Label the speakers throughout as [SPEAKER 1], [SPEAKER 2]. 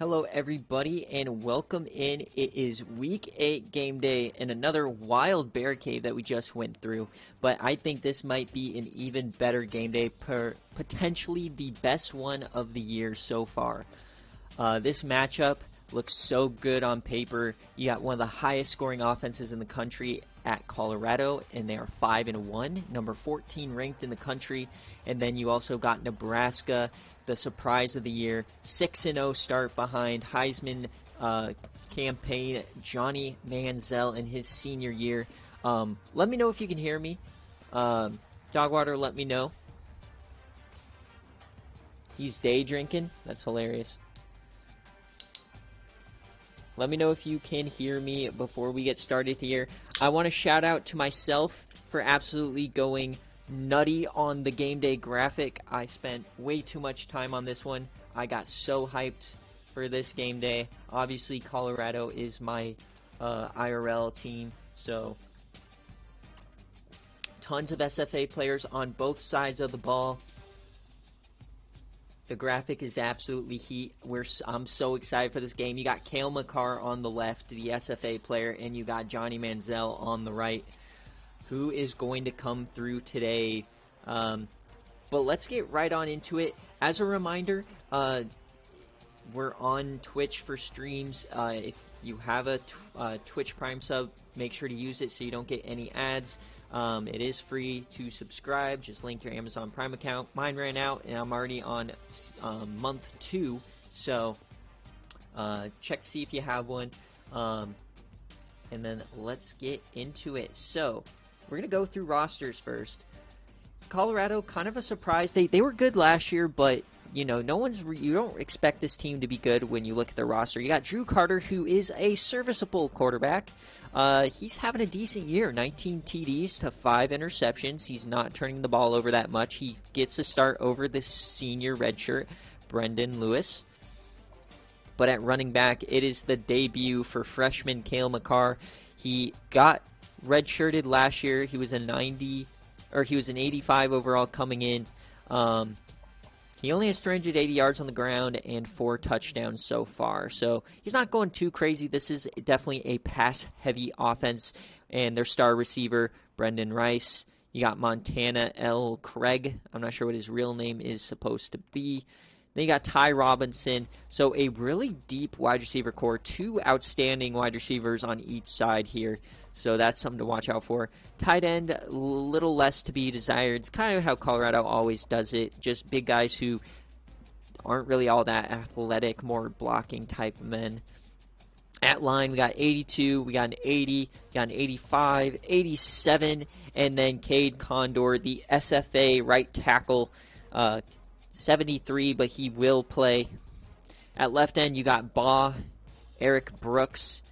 [SPEAKER 1] Hello everybody and welcome in. It is week 8 game day and another wild bear cave that we just went through, but I think this might be an even better game day, potentially the best one of the year so far. This matchup looks so good on paper. You got one of the highest scoring offenses in the country at Colorado, and they are 5-1, number 14 ranked in the country. And then you also got Nebraska, the surprise of the year, 6-0 start behind Heisman campaign Johnny Manziel in his senior year. Let me know if you can hear me. Dogwater, let me know. He's day drinking. That's hilarious. Let me know if you can hear me before we get started here. I want to shout out to myself for absolutely going nutty on the game day graphic. I spent way too much time on this one. I got so hyped for this game day. Obviously, Colorado is my IRL team, so tons of SFA players on both sides of the ball. The graphic is absolutely heat. I'm so excited for this game. You got Cale Makar on the left, the SFA player, and you got Johnny Manziel on the right. Who is going to come through today? But let's get right on into it. As a reminder, we're on Twitch for streams. If you have a Twitch Prime sub, make sure to use it so you don't get any ads. It is free to subscribe. Just link your Amazon Prime account. Mine ran out, and I'm already on month 2. So check to see if you have one. And then let's get into it. So we're going to go through rosters first. Colorado, kind of a surprise. They were good last year, but you know, you don't expect this team to be good when you look at their roster. You got Drew Carter, who is a serviceable quarterback. He's having a decent year, 19 TDs to 5 interceptions. He's not turning the ball over that much. He gets to start over the senior redshirt, Brendan Lewis. But at running back, it is the debut for freshman Cale Makar. He got redshirted last year. He was an 85 overall coming in. He only has 380 yards on the ground and 4 touchdowns so far. So he's not going too crazy. This is definitely a pass-heavy offense. And their star receiver, Brendan Rice. You got Montana L. Craig. I'm not sure what his real name is supposed to be. Then you got Ty Robinson. So a really deep wide receiver core. 2 outstanding wide receivers on each side here. So that's something to watch out for. Tight end, a little less to be desired. It's kind of how Colorado always does it. Just big guys who aren't really all that athletic, more blocking type men. At line, we got 82, we got an 80, we got an 85, 87, and then Cade Condor, the SFA right tackle, 73, but he will play. At left end, you got Baugh, Eric Brooks.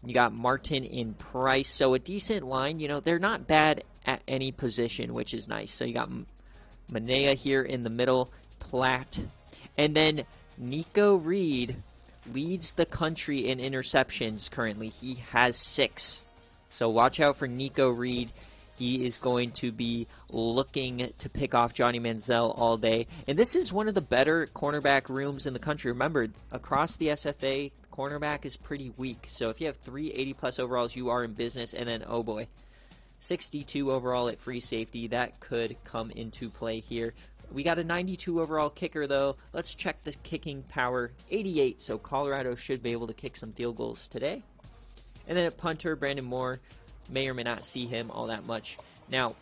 [SPEAKER 1] You got Martin and Price. So a decent line. You know, they're not bad at any position, which is nice. So you got Manea here in the middle, Platt. And then Nico Reed leads the country in interceptions currently. He has 6. So watch out for Nico Reed. He is going to be looking to pick off Johnny Manziel all day. And this is one of the better cornerback rooms in the country. Remember, across the SFA, cornerback is pretty weak. So if you have 3 80-plus overalls, you are in business. And then, oh boy, 62 overall at free safety. That could come into play here. We got a 92 overall kicker, though. Let's check the kicking power. 88, so Colorado should be able to kick some field goals today. And then at punter, Brandon Moore. May or may not see him all that much. Now,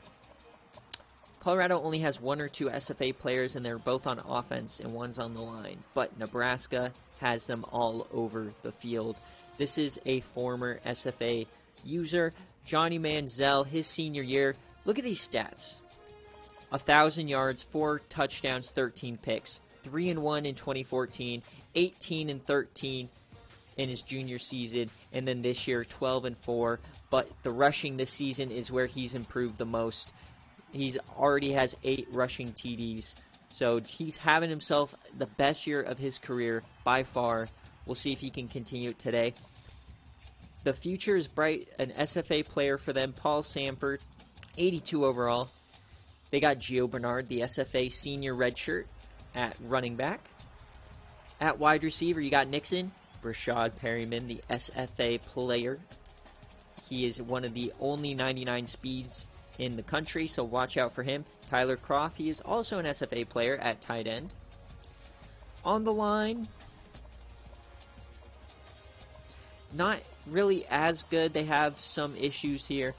[SPEAKER 1] Colorado only has 1 or 2 SFA players, and they're both on offense, and one's on the line. But Nebraska has them all over the field. This is a former SFA user, Johnny Manziel, his senior year. Look at these stats. 1,000 yards, 4 touchdowns, 13 picks. 3-1 in 2014, 18-13 in his junior season, and then this year 12-4. But the rushing this season is where he's improved the most. He's already has 8 rushing TDs. So he's having himself the best year of his career by far. We'll see if he can continue it today. The future is bright. An SFA player for them, Paul Sanford, 82 overall. They got Gio Bernard, the SFA senior redshirt, at running back. At wide receiver, you got Nixon, Brashad Perryman, the SFA player. He is one of the only 99 speeds in the country, so watch out for him. Tyler Croft, he is also an SFA player at tight end. On the line, not really as good. They have some issues here.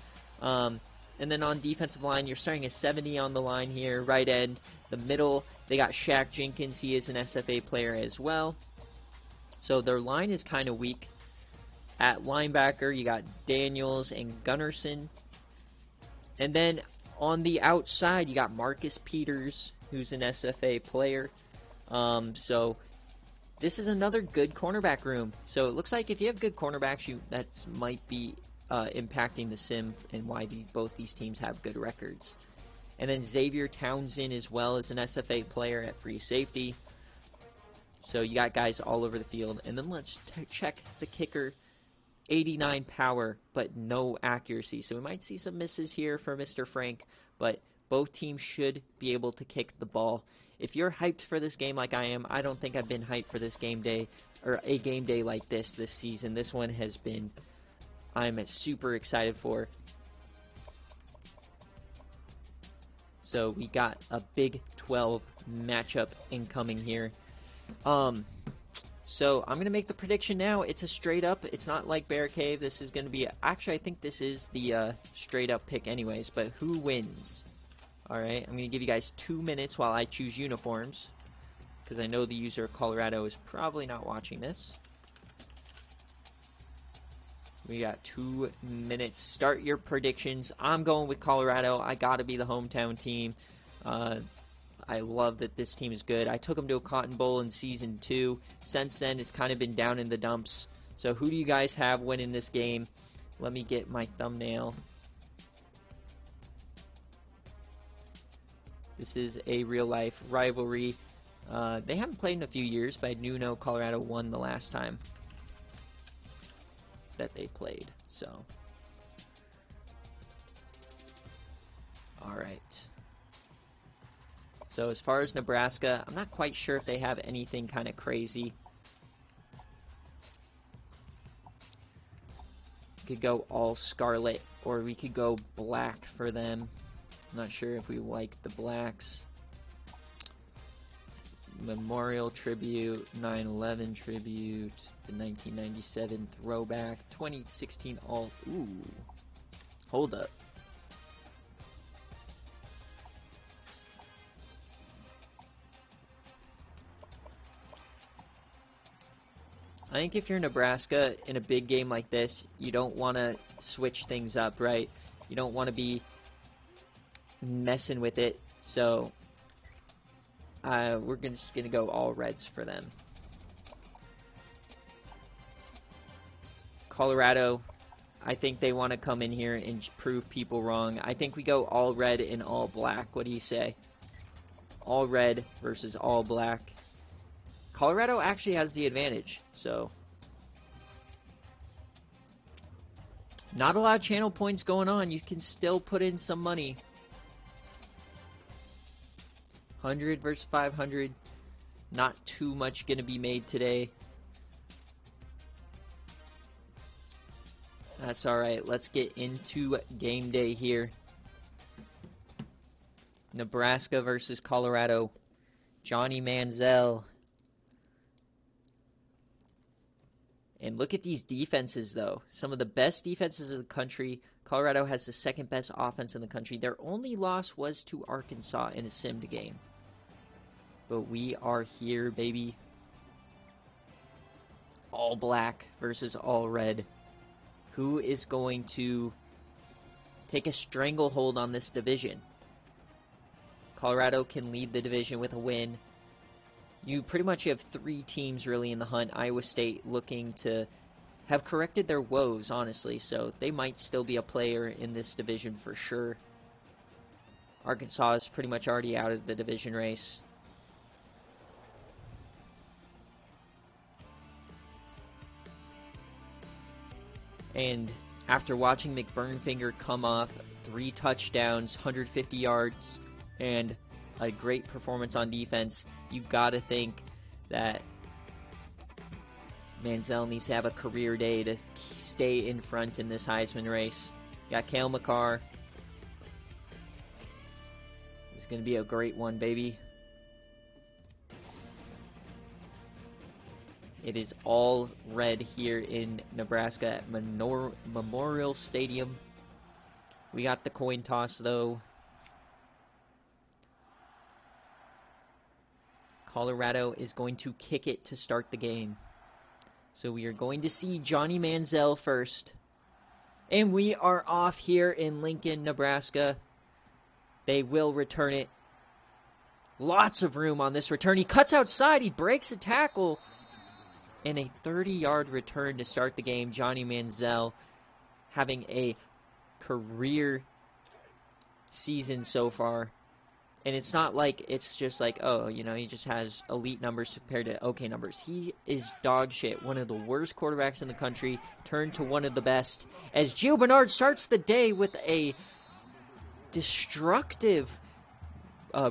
[SPEAKER 1] And then on defensive line, you're starting a 70 on the line here. Right end, the middle, they got Shaq Jenkins. He is an SFA player as well. So their line is kind of weak. At linebacker, you got Daniels and Gunnarsson. And then on the outside, you got Marcus Peters, who's an SFA player. So this is another good cornerback room. So it looks like if you have good cornerbacks, that might be impacting the sim and why both these teams have good records. And then Xavier Townsend as well as an SFA player at free safety. So you got guys all over the field. And then let's check the kicker. 89 power, but no accuracy. So we might see some misses here for Mr. Frank, but both teams should be able to kick the ball. If you're hyped for this game like I am, I don't think I've been hyped for this game day, or a game day like this season. This one has been, I'm super excited for. So we got a Big 12 matchup incoming here. So I'm going to make the prediction now. It's a straight up. It's not like BearCave. This is going to be, actually I think this is the straight up pick anyways, but who wins? Alright, I'm going to give you guys 2 minutes while I choose uniforms, because I know the user of Colorado is probably not watching this. We got 2 minutes. Start your predictions. I'm going with Colorado. I got to be the hometown team. I love that this team is good. I took them to a Cotton Bowl in Season 2. Since then, it's kind of been down in the dumps. So who do you guys have winning this game? Let me get my thumbnail. This is a real-life rivalry. They haven't played in a few years, but I do know Colorado won the last time that they played. So, all right. So as far as Nebraska, I'm not quite sure if they have anything kind of crazy. We could go all scarlet, or we could go black for them. I'm not sure if we like the blacks. Memorial tribute, 9/11 tribute, the 1997 throwback, 2016 all. Ooh, hold up. I think if you're Nebraska in a big game like this, you don't want to switch things up, right? You don't want to be messing with it. So we're just going to go all reds for them. Colorado, I think they want to come in here and prove people wrong. I think we go all red and all black. What do you say? All red versus all black. Colorado actually has the advantage, so not a lot of channel points going on. You can still put in some money. 100 versus 500. Not too much going to be made today. That's all right. Let's get into game day here. Nebraska versus Colorado. Johnny Manziel. And look at these defenses, though. Some of the best defenses in the country. Colorado has the second best offense in the country. Their only loss was to Arkansas in a simmed game. But we are here, baby. All black versus all red. Who is going to take a stranglehold on this division? Colorado can lead the division with a win. You pretty much have three teams really in the hunt. Iowa State looking to have corrected their woes, honestly, so they might still be a player in this division for sure. Arkansas is pretty much already out of the division race. And after watching McBurnfinger come off 3 touchdowns, 150 yards, and a great performance on defense, you got to think that Manziel needs to have a career day to stay in front in this Heisman race. Got Cale Makar. It's going to be a great one, baby. It is all red here in Nebraska at Memorial Stadium. We got the coin toss, though. Colorado is going to kick it to start the game. So we are going to see Johnny Manziel first. And we are off here in Lincoln, Nebraska. They will return it. Lots of room on this return. He cuts outside. He breaks a tackle. And a 30-yard return to start the game. Johnny Manziel having a career season so far. And it's not like it's just like, oh, you know, he just has elite numbers compared to okay numbers. He is dog shit. One of the worst quarterbacks in the country turned to one of the best. As Gio Bernard starts the day with a destructive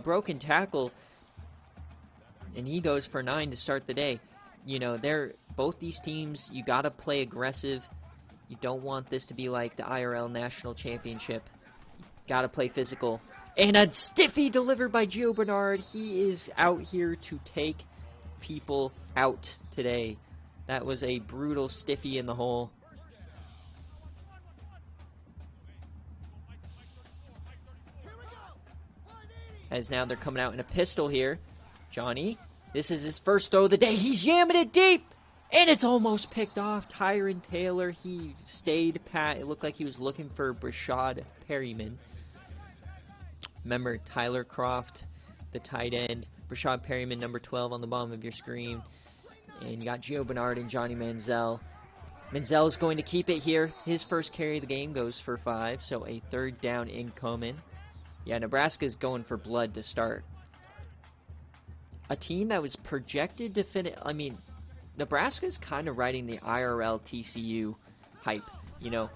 [SPEAKER 1] broken tackle. And he goes for 9 to start the day. You know, both these teams, you got to play aggressive. You don't want this to be like the IRL National Championship. Got to play physical. And a stiffy delivered by Gio Bernard. He is out here to take people out today. That was a brutal stiffy in the hole. As now they're coming out in a pistol here. Johnny, this is his first throw of the day. He's yamming it deep. And it's almost picked off. Tyron Taylor, he stayed pat. It looked like he was looking for Brashad Perryman. Remember, Tyler Croft, the tight end. Brashad Perryman, number 12 on the bottom of your screen. And you got Gio Bernard and Johnny Manziel. Manziel is going to keep it here. His first carry of the game goes for 5, so a 3rd down incoming. Yeah, Nebraska's going for blood to start. A team that was projected to finish... I mean, Nebraska's kind of riding the IRL TCU hype. You know,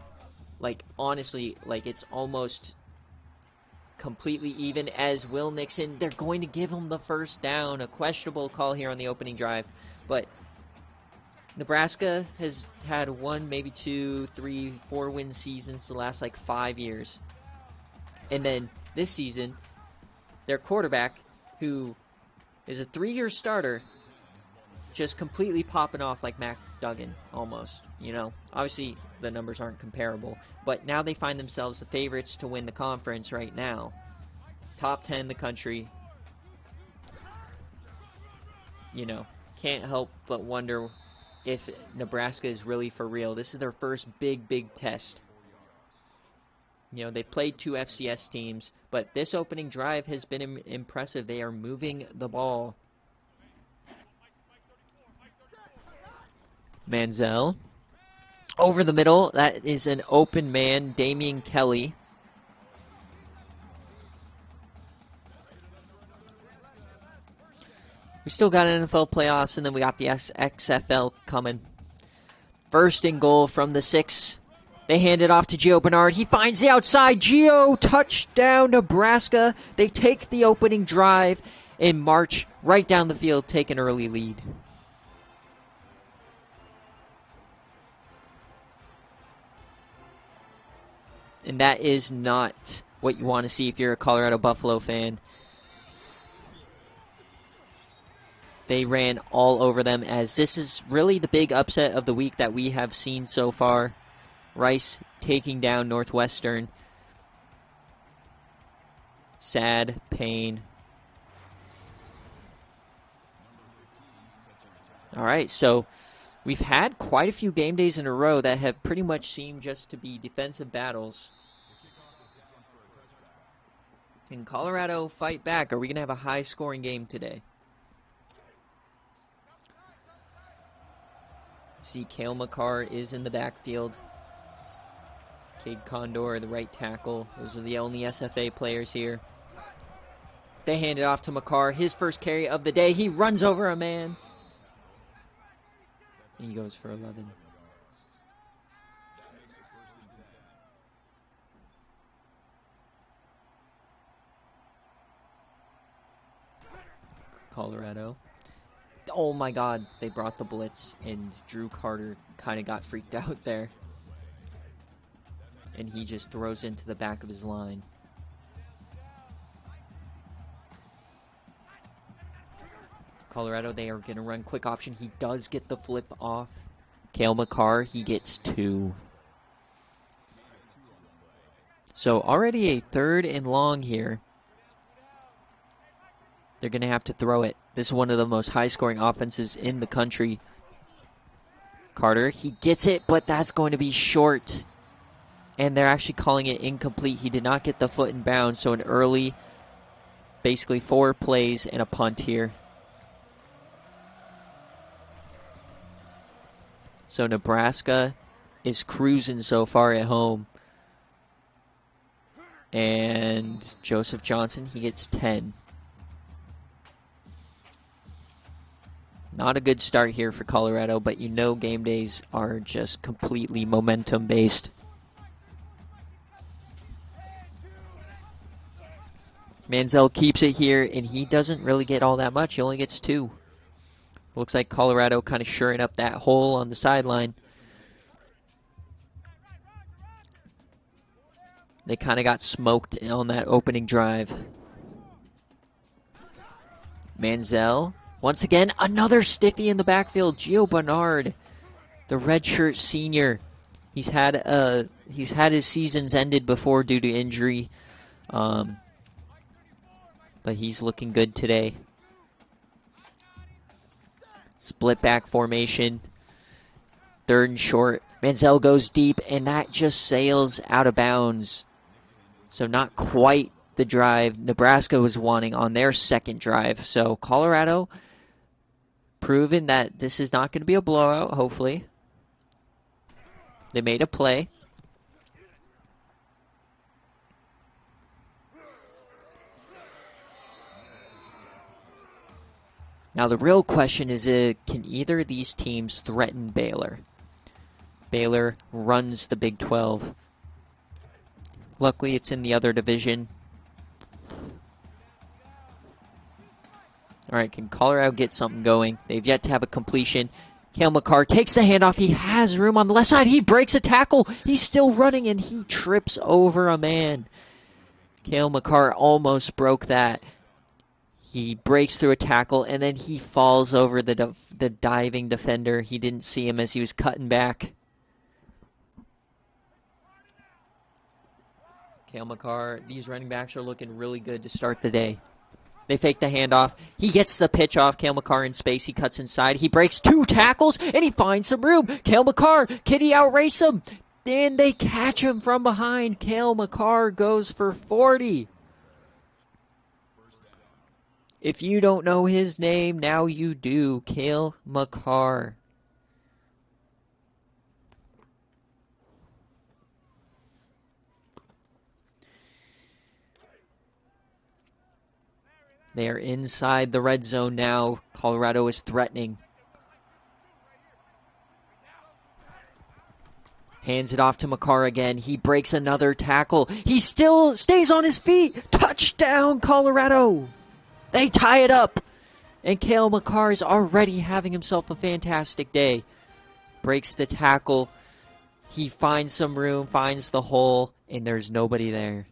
[SPEAKER 1] like, honestly, like, it's almost... completely even as Will Nixon, they're going to give him the first down. A questionable call here on the opening drive. But Nebraska has had 1, maybe 2, 3, 4 win seasons the last like 5 years. And then this season, their quarterback, who is a 3-year starter, just completely popping off like Mac Duggan almost. You know, obviously the numbers aren't comparable, but now they find themselves the favorites to win the conference right now. Top 10 in the country. You know, can't help but wonder if Nebraska is really for real. This is their first big test. You know, they played 2 FCS teams, but this opening drive has been impressive. They are moving the ball. Manziel. Over the middle, that is an open man, Damian Kelly. We still got NFL playoffs, and then we got the XFL coming. 1st and goal from the 6. They hand it off to Gio Bernard. He finds the outside. Gio, touchdown, Nebraska. They take the opening drive and march right down the field, take an early lead. And that is not what you want to see if you're a Colorado Buffalo fan. They ran all over them, as this is really the big upset of the week that we have seen so far. Rice taking down Northwestern. Sad, pain. All right, so we've had quite a few game days in a row that have pretty much seemed just to be defensive battles. Can Colorado fight back? Are we going to have a high-scoring game today? See, Cale Makar is in the backfield. Cade Condor, the right tackle. Those are the only SFA players here. They hand it off to Makar. His first carry of the day. He runs over a man. He goes for 11. Colorado. Oh my God, they brought the blitz, and Drew Carter kind of got freaked out there. And he just throws into the back of his line. Colorado, they are going to run quick option. He does get the flip off. Cale Makar, he gets 2. So already a 3rd and long here. They're going to have to throw it. This is one of the most high-scoring offenses in the country. Carter, he gets it, but that's going to be short. And they're actually calling it incomplete. He did not get the foot in bounds, so an early, basically 4 plays and a punt here. So Nebraska is cruising so far at home. And Joseph Johnson, he gets 10. Not a good start here for Colorado, but you know game days are just completely momentum-based. Manziel keeps it here, and he doesn't really get all that much. He only gets 2. Looks like Colorado kind of shoring up that hole on the sideline. They kind of got smoked on that opening drive. Manziel, once again, another stiffy in the backfield. Gio Bernard, the redshirt senior. He's had his seasons ended before due to injury, but he's looking good today. Split back formation. 3rd and short. Manziel goes deep, and that just sails out of bounds. So not quite the drive Nebraska was wanting on their second drive. So Colorado proving that this is not going to be a blowout, hopefully. They made a play. Now the real question is, can either of these teams threaten Baylor? Baylor runs the Big 12. Luckily, it's in the other division. All right, can Colorado get something going? They've yet to have a completion. Cale Makar takes the handoff. He has room on the left side. He breaks a tackle. He's still running, and he trips over a man. Cale Makar almost broke that. He breaks through a tackle, and then he falls over the diving defender. He didn't see him as he was cutting back. Cale Makar, these running backs are looking really good to start the day. They fake the handoff. He gets the pitch off. Cale Makar in space. He cuts inside. He breaks 2 tackles, and he finds some room. Cale Makar, can he outrace him? Then they catch him from behind. Cale Makar goes for 40. If you don't know his name, now you do. Cale Makar. They are inside the red zone now. Colorado is threatening. Hands it off to Makar again. He breaks another tackle. He still stays on his feet. Touchdown, Colorado. They tie it up. And Cale Makar is already having himself a fantastic day. Breaks the tackle. He finds some room, finds the hole, and there's nobody there.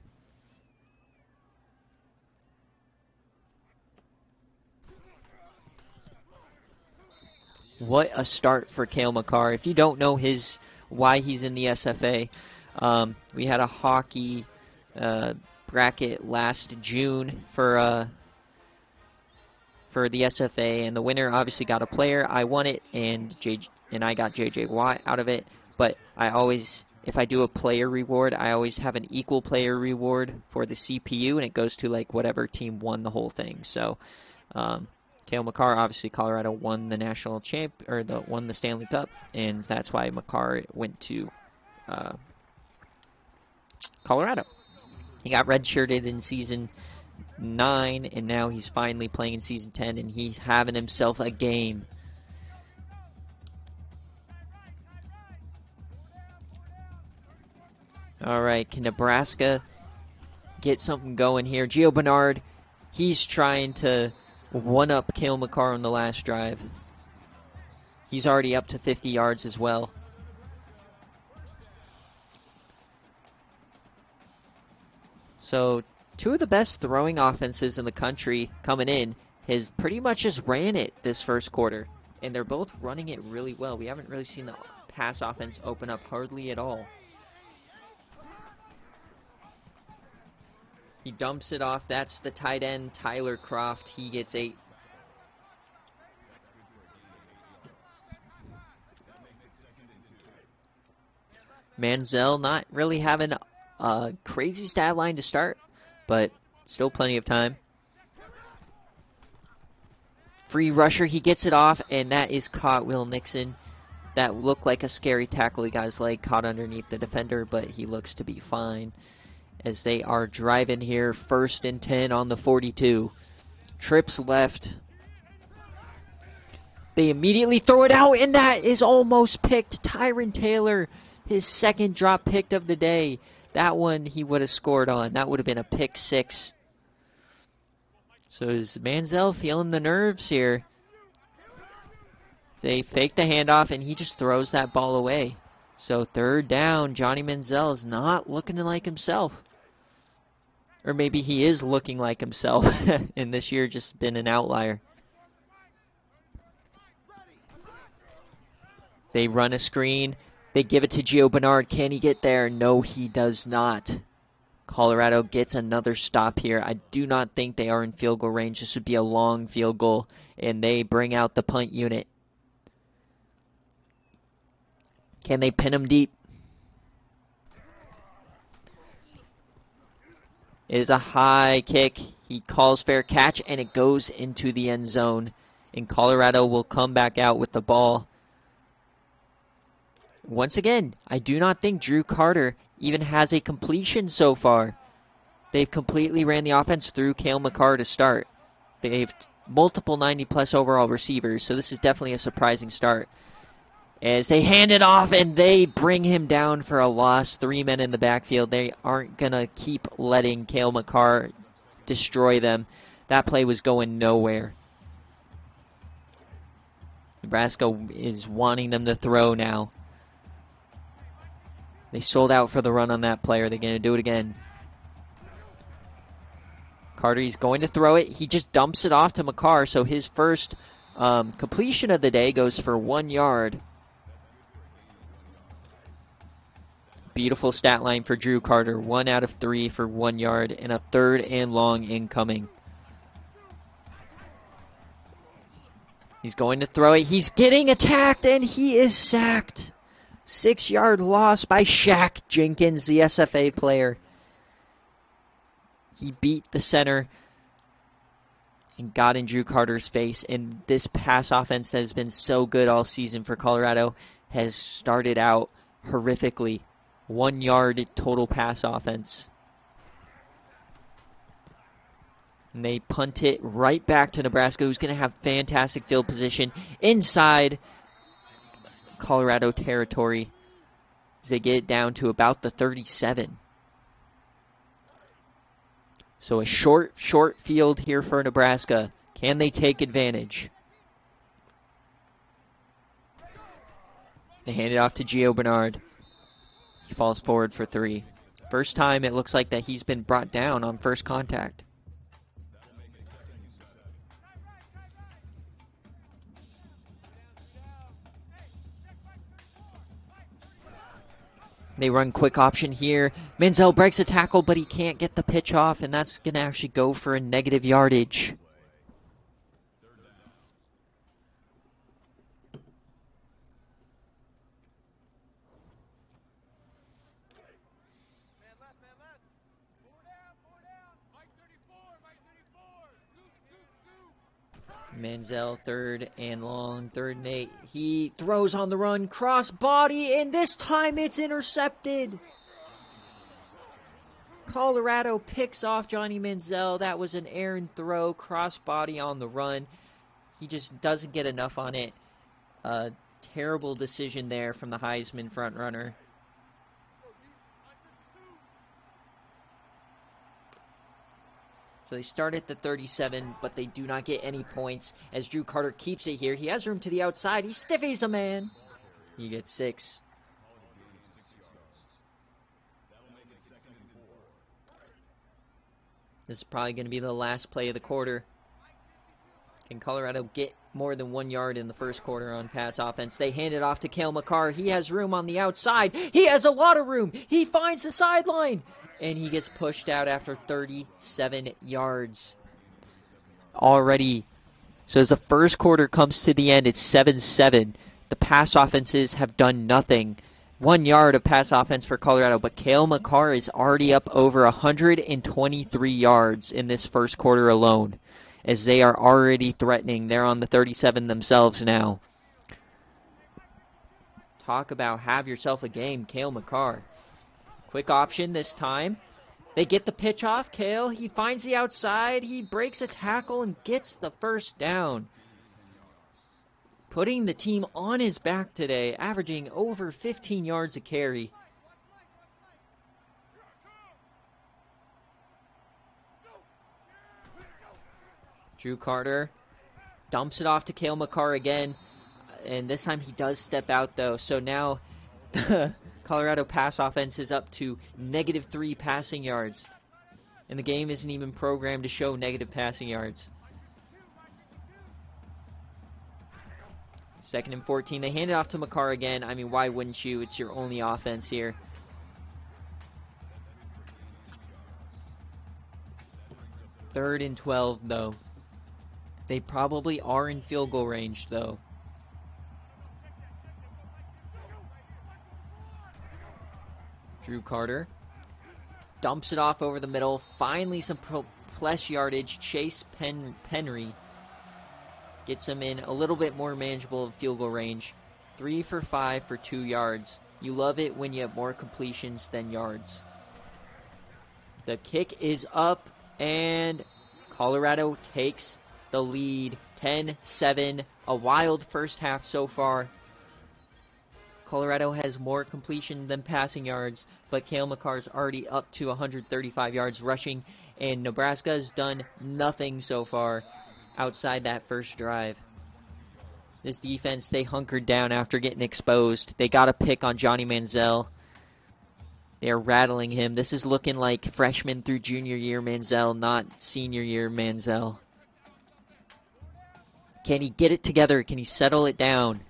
[SPEAKER 1] What a start for Cale Makar. If you don't know why he's in the SFA, we had a hockey bracket last June for the SFA, and the winner obviously got a player. I won it, and I got JJ Watt out of it. But I always, if I do a player reward, I always have an equal player reward for the CPU, and it goes to like whatever team won the whole thing. So, Cale Makar, obviously Colorado won the national won the Stanley Cup, and that's why Makar went to Colorado. He got redshirted in season 9, and now he's finally playing in season 10, and he's having himself a game. All right, can Nebraska get something going here? Gio Bernard, he's trying to one up Cale Makar on the last drive. He's already up to 50 yards as well. So two of the best throwing offenses in the country coming in has pretty much just ran it this first quarter. And they're both running it really well. We haven't really seen the pass offense open up hardly at all. He dumps it off. That's the tight end, Tyler Croft. He gets 8. Manziel not really having a crazy stat line to start, but still plenty of time. Free rusher, he gets it off, and that is caught. Will Nixon. That looked like a scary tackle. He got his leg caught underneath the defender, but he looks to be fine. As they are driving here, 1st and 10 on the 42. Trips left. They immediately throw it out, and that is almost picked. Tyron Taylor, his second drop pick of the day. That one he would have scored on. That would have been a pick 6. So is Manziel feeling the nerves here? They fake the handoff, and he just throws that ball away. So 3rd down, Johnny Manziel is not looking like himself. Or maybe he is looking like himself, and this year just been an outlier. They run a screen. They give it to Gio Bernard. Can he get there? No, he does not. Colorado gets another stop here. I do not think they are in field goal range. This would be a long field goal, and they bring out the punt unit. Can they pin him deep? It is a high kick. He calls fair catch, and it goes into the end zone. And Colorado will come back out with the ball. Once again, I do not think Drew Carter even has a completion so far. They've completely ran the offense through Cale Makar to start. They've multiple 90-plus overall receivers, so this is definitely a surprising start. As they hand it off, and they bring him down for a loss. 3 men in the backfield. They aren't going to keep letting Cale Makar destroy them. That play was going nowhere. Nebraska is wanting them to throw now. They sold out for the run on that play. Are they going to do it again? Carter, he's going to throw it. He just dumps it off to Makar, so his first completion of the day goes for 1 yard. Beautiful stat line for Drew Carter. 1 out of 3 for 1 yard, and a 3rd and long incoming. He's going to throw it. He's getting attacked, and he is sacked. 6-yard loss by Shaq Jenkins, the SFA player. He beat the center and got in Drew Carter's face. And this pass offense that has been so good all season for Colorado has started out horrifically. 1 yard total pass offense. And they punt it right back to Nebraska, who's going to have fantastic field position inside Colorado territory as they get down to about the 37. So a short field here for Nebraska. Can they take advantage? They hand it off to Gio Bernard. He falls forward for 3. First time it looks like that he's been brought down on first contact. They run quick option here. Manziel breaks a tackle, but he can't get the pitch off, and that's going to actually go for a negative yardage. Manziel, 3rd and long, 3rd and 8. He throws on the run, cross body, and this time it's intercepted. Colorado picks off Johnny Manziel. That was an errant throw, cross body on the run. He just doesn't get enough on it. Terrible decision there from the Heisman front runner. – So they start at the 37, but they do not get any points as Drew Carter keeps it here. He has room to the outside. He stiffies a man. He gets 6. This is probably going to be the last play of the quarter. Can Colorado get more than 1 yard in the first quarter on pass offense? They hand it off to Cale Makar. He has room on the outside. He has a lot of room. He finds the sideline. And he gets pushed out after 37 yards. Already. So as the first quarter comes to the end, it's 7-7. The pass offenses have done nothing. 1 yard of pass offense for Colorado, but Cale Makar is already up over 123 yards in this first quarter alone, as they are already threatening. They're on the 37 themselves now. Talk about have yourself a game, Cale Makar. Quick option this time. They get the pitch off. Cale, he finds the outside. He breaks a tackle and gets the first down. Putting the team on his back today, averaging over 15 yards a carry. Drew Carter dumps it off to Cale Makar again. And this time he does step out, though. So now the Colorado pass offense is up to -3 passing yards. And the game isn't even programmed to show negative passing yards. 2nd and 14. They hand it off to Makar again. I mean, why wouldn't you? It's your only offense here. 3rd and 12, though. They probably are in field goal range, though. Drew Carter dumps it off over the middle. Finally, some plus yardage. Chase Penry gets him in a little bit more manageable field goal range. 3 for 5 for 2 yards. You love it when you have more completions than yards. The kick is up, and Colorado takes the lead. 10-7. A wild first half so far. Colorado has more completion than passing yards, but Cale Makar's already up to 135 yards rushing, and Nebraska has done nothing so far outside that first drive. This defense, they hunkered down after getting exposed. They got a pick on Johnny Manziel. They're rattling him. This is looking like freshman through junior year Manziel, not senior year Manziel. Can he get it together? Can he settle it down?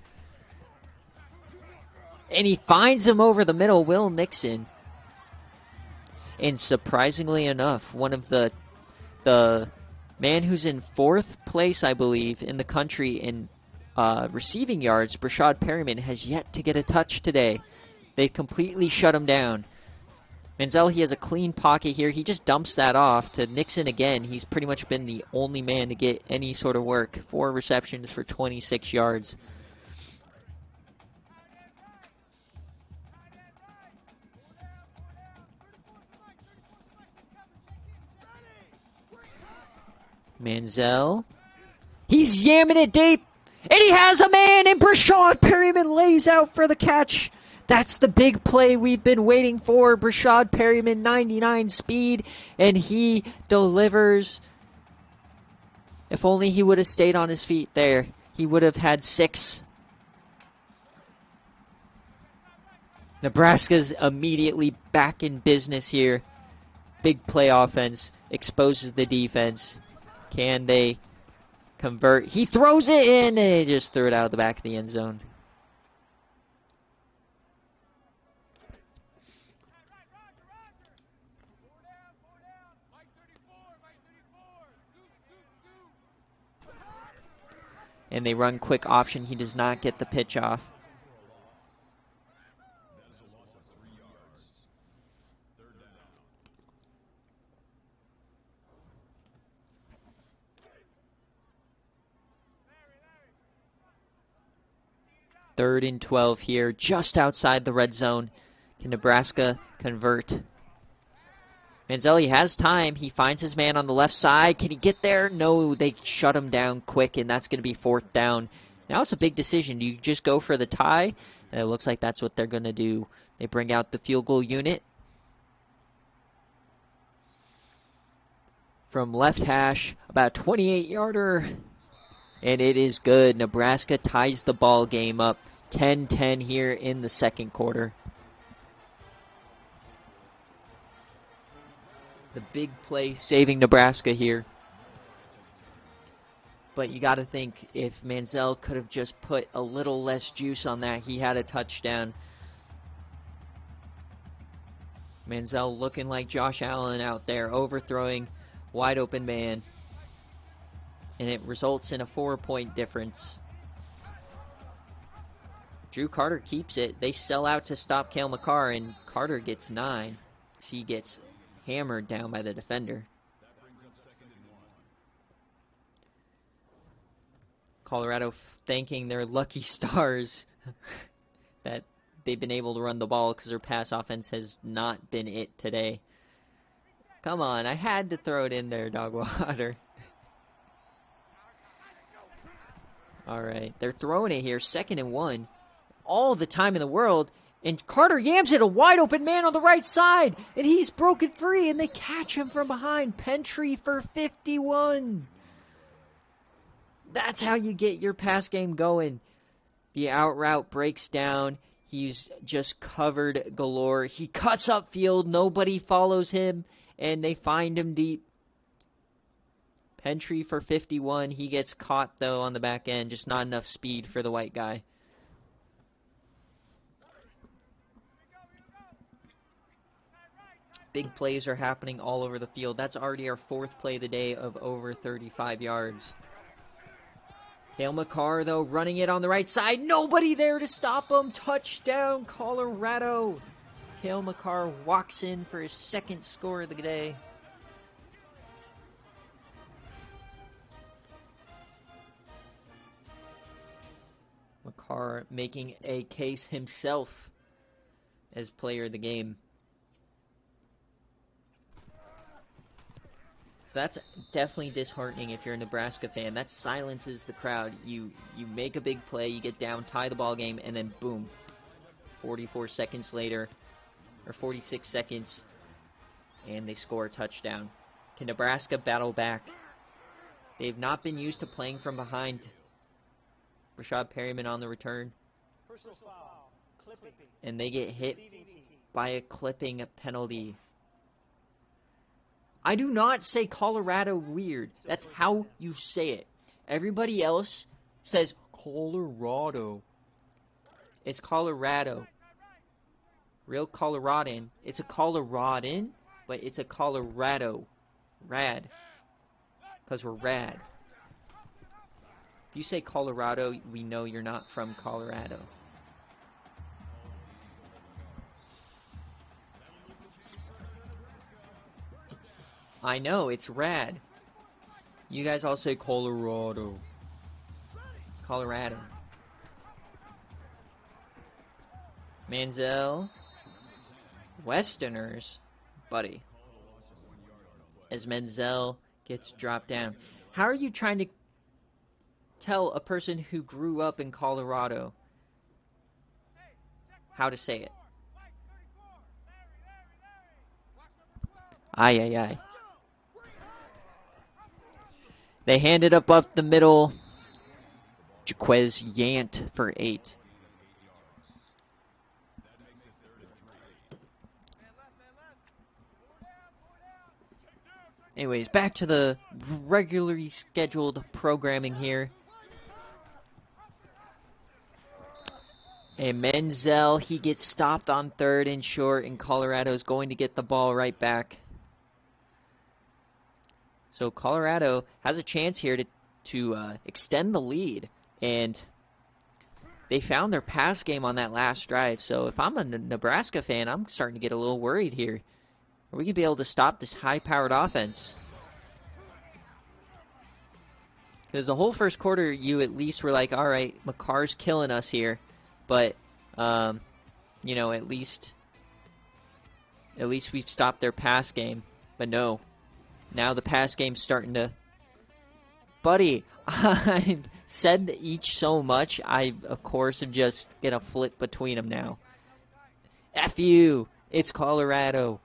[SPEAKER 1] And he finds him over the middle, Will Nixon. And surprisingly enough, one of the man who's in 4th place, I believe, in the country in receiving yards, Brashad Perryman, has yet to get a touch today. They completely shut him down. Manziel, he has a clean pocket here. He just dumps that off to Nixon again. He's pretty much been the only man to get any sort of work. 4 receptions for 26 yards. Manziel, he's yamming it deep, and he has a man, and Brashad Perryman lays out for the catch. That's the big play we've been waiting for. Brashad Perryman, 99 speed, and he delivers. If only he would have stayed on his feet there, he would have had 6. Nebraska's immediately back in business here. Big play offense, exposes the defense. Can they convert? He throws it in, and they just threw it out of the back of the end zone. And they run quick option. He does not get the pitch off. Third and 12 here, just outside the red zone. Can Nebraska convert? Manziel has time. He finds his man on the left side. Can he get there? No, they shut him down quick, and that's going to be 4th down. Now it's a big decision. Do you just go for the tie? And it looks like that's what they're going to do. They bring out the field goal unit. from left hash, about 28-yarder, and it is good. Nebraska ties the ball game up 10-10 here in the second quarter. The big play saving Nebraska here. But you got to think if Manziel could have just put a little less juice on that, he had a touchdown. Manziel looking like Josh Allen out there, overthrowing wide open man. And it results in a 4-point difference. Drew Carter keeps it. They sell out to stop Cale Makar, and Carter gets 9. He gets hammered down by the defender. Colorado thanking their lucky stars that they've been able to run the ball because their pass offense has not been it today. Come on, I had to throw it in there, Dogwater. All right, they're throwing it here, 2nd and 1. All the time in the world, and Carter yams it, a wide open man on the right side, and he's broken free, and they catch him from behind. Pentry for 51. That's how you get your pass game going. The out route breaks down. He's just covered galore. He cuts upfield. Nobody follows him, and they find him deep. Pentry for 51. He gets caught, though, on the back end. Just not enough speed for the white guy. Big plays are happening all over the field. That's already our 4th play of the day of over 35 yards. Cale Makar, though, running it on the right side. Nobody there to stop him. Touchdown, Colorado. Cale Makar walks in for his 2nd score of the day. Makar making a case himself as player of the game. So that's definitely disheartening if you're a Nebraska fan. That silences the crowd. You make a big play, you get down, tie the ball game, and then boom. 44 seconds later, or 46 seconds, and they score a touchdown. Can Nebraska battle back? They've not been used to playing from behind. Rashad Perryman on the return. And they get hit by a clipping penalty. I do not say Colorado weird. That's how you say it. Everybody else says Colorado. It's Colorado. Real Coloradan. It's a Coloradan, but it's a Colorado. Rad. Because we're rad. If you say Colorado, we know you're not from Colorado. I know, it's rad. You guys all say Colorado. Colorado. Manziel. Westerners. Buddy. As Manziel gets dropped down. How are you trying to tell a person who grew up in Colorado how to say it? Ay, ay, ay. They hand it up the middle. Jaquez Yant for 8. Anyways, back to the regularly scheduled programming here. And Manziel, he gets stopped on 3rd and short, and Colorado's going to get the ball right back. So Colorado has a chance here to extend the lead, and they found their pass game on that last drive. So if I'm a Nebraska fan, I'm starting to get a little worried here. Are we going to be able to stop this high-powered offense? Because the whole first quarter, you at least were like, all right, Makar's killing us here. But, you know, at least we've stopped their pass game. But no. Now the pass game's starting to... Buddy, I said each so much, I, of course, am just going to flip between them now. F you. It's Colorado.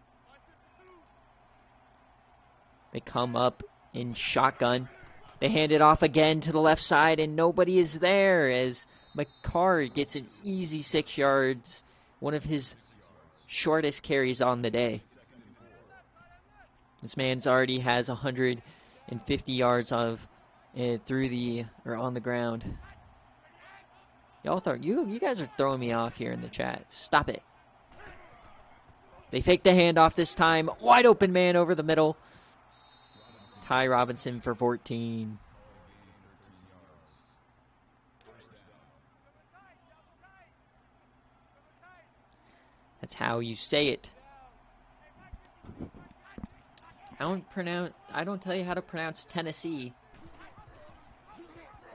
[SPEAKER 1] They come up in shotgun. They hand it off again to the left side, and nobody is there as McCarr gets an easy 6 yards, one of his shortest carries on the day. This man's already has 150 yards of on the ground. You guys are throwing me off here in the chat. Stop it. They fake the handoff this time. Wide open man over the middle. Ty Robinson for 14. That's how you say it. I don't tell you how to pronounce Tennessee.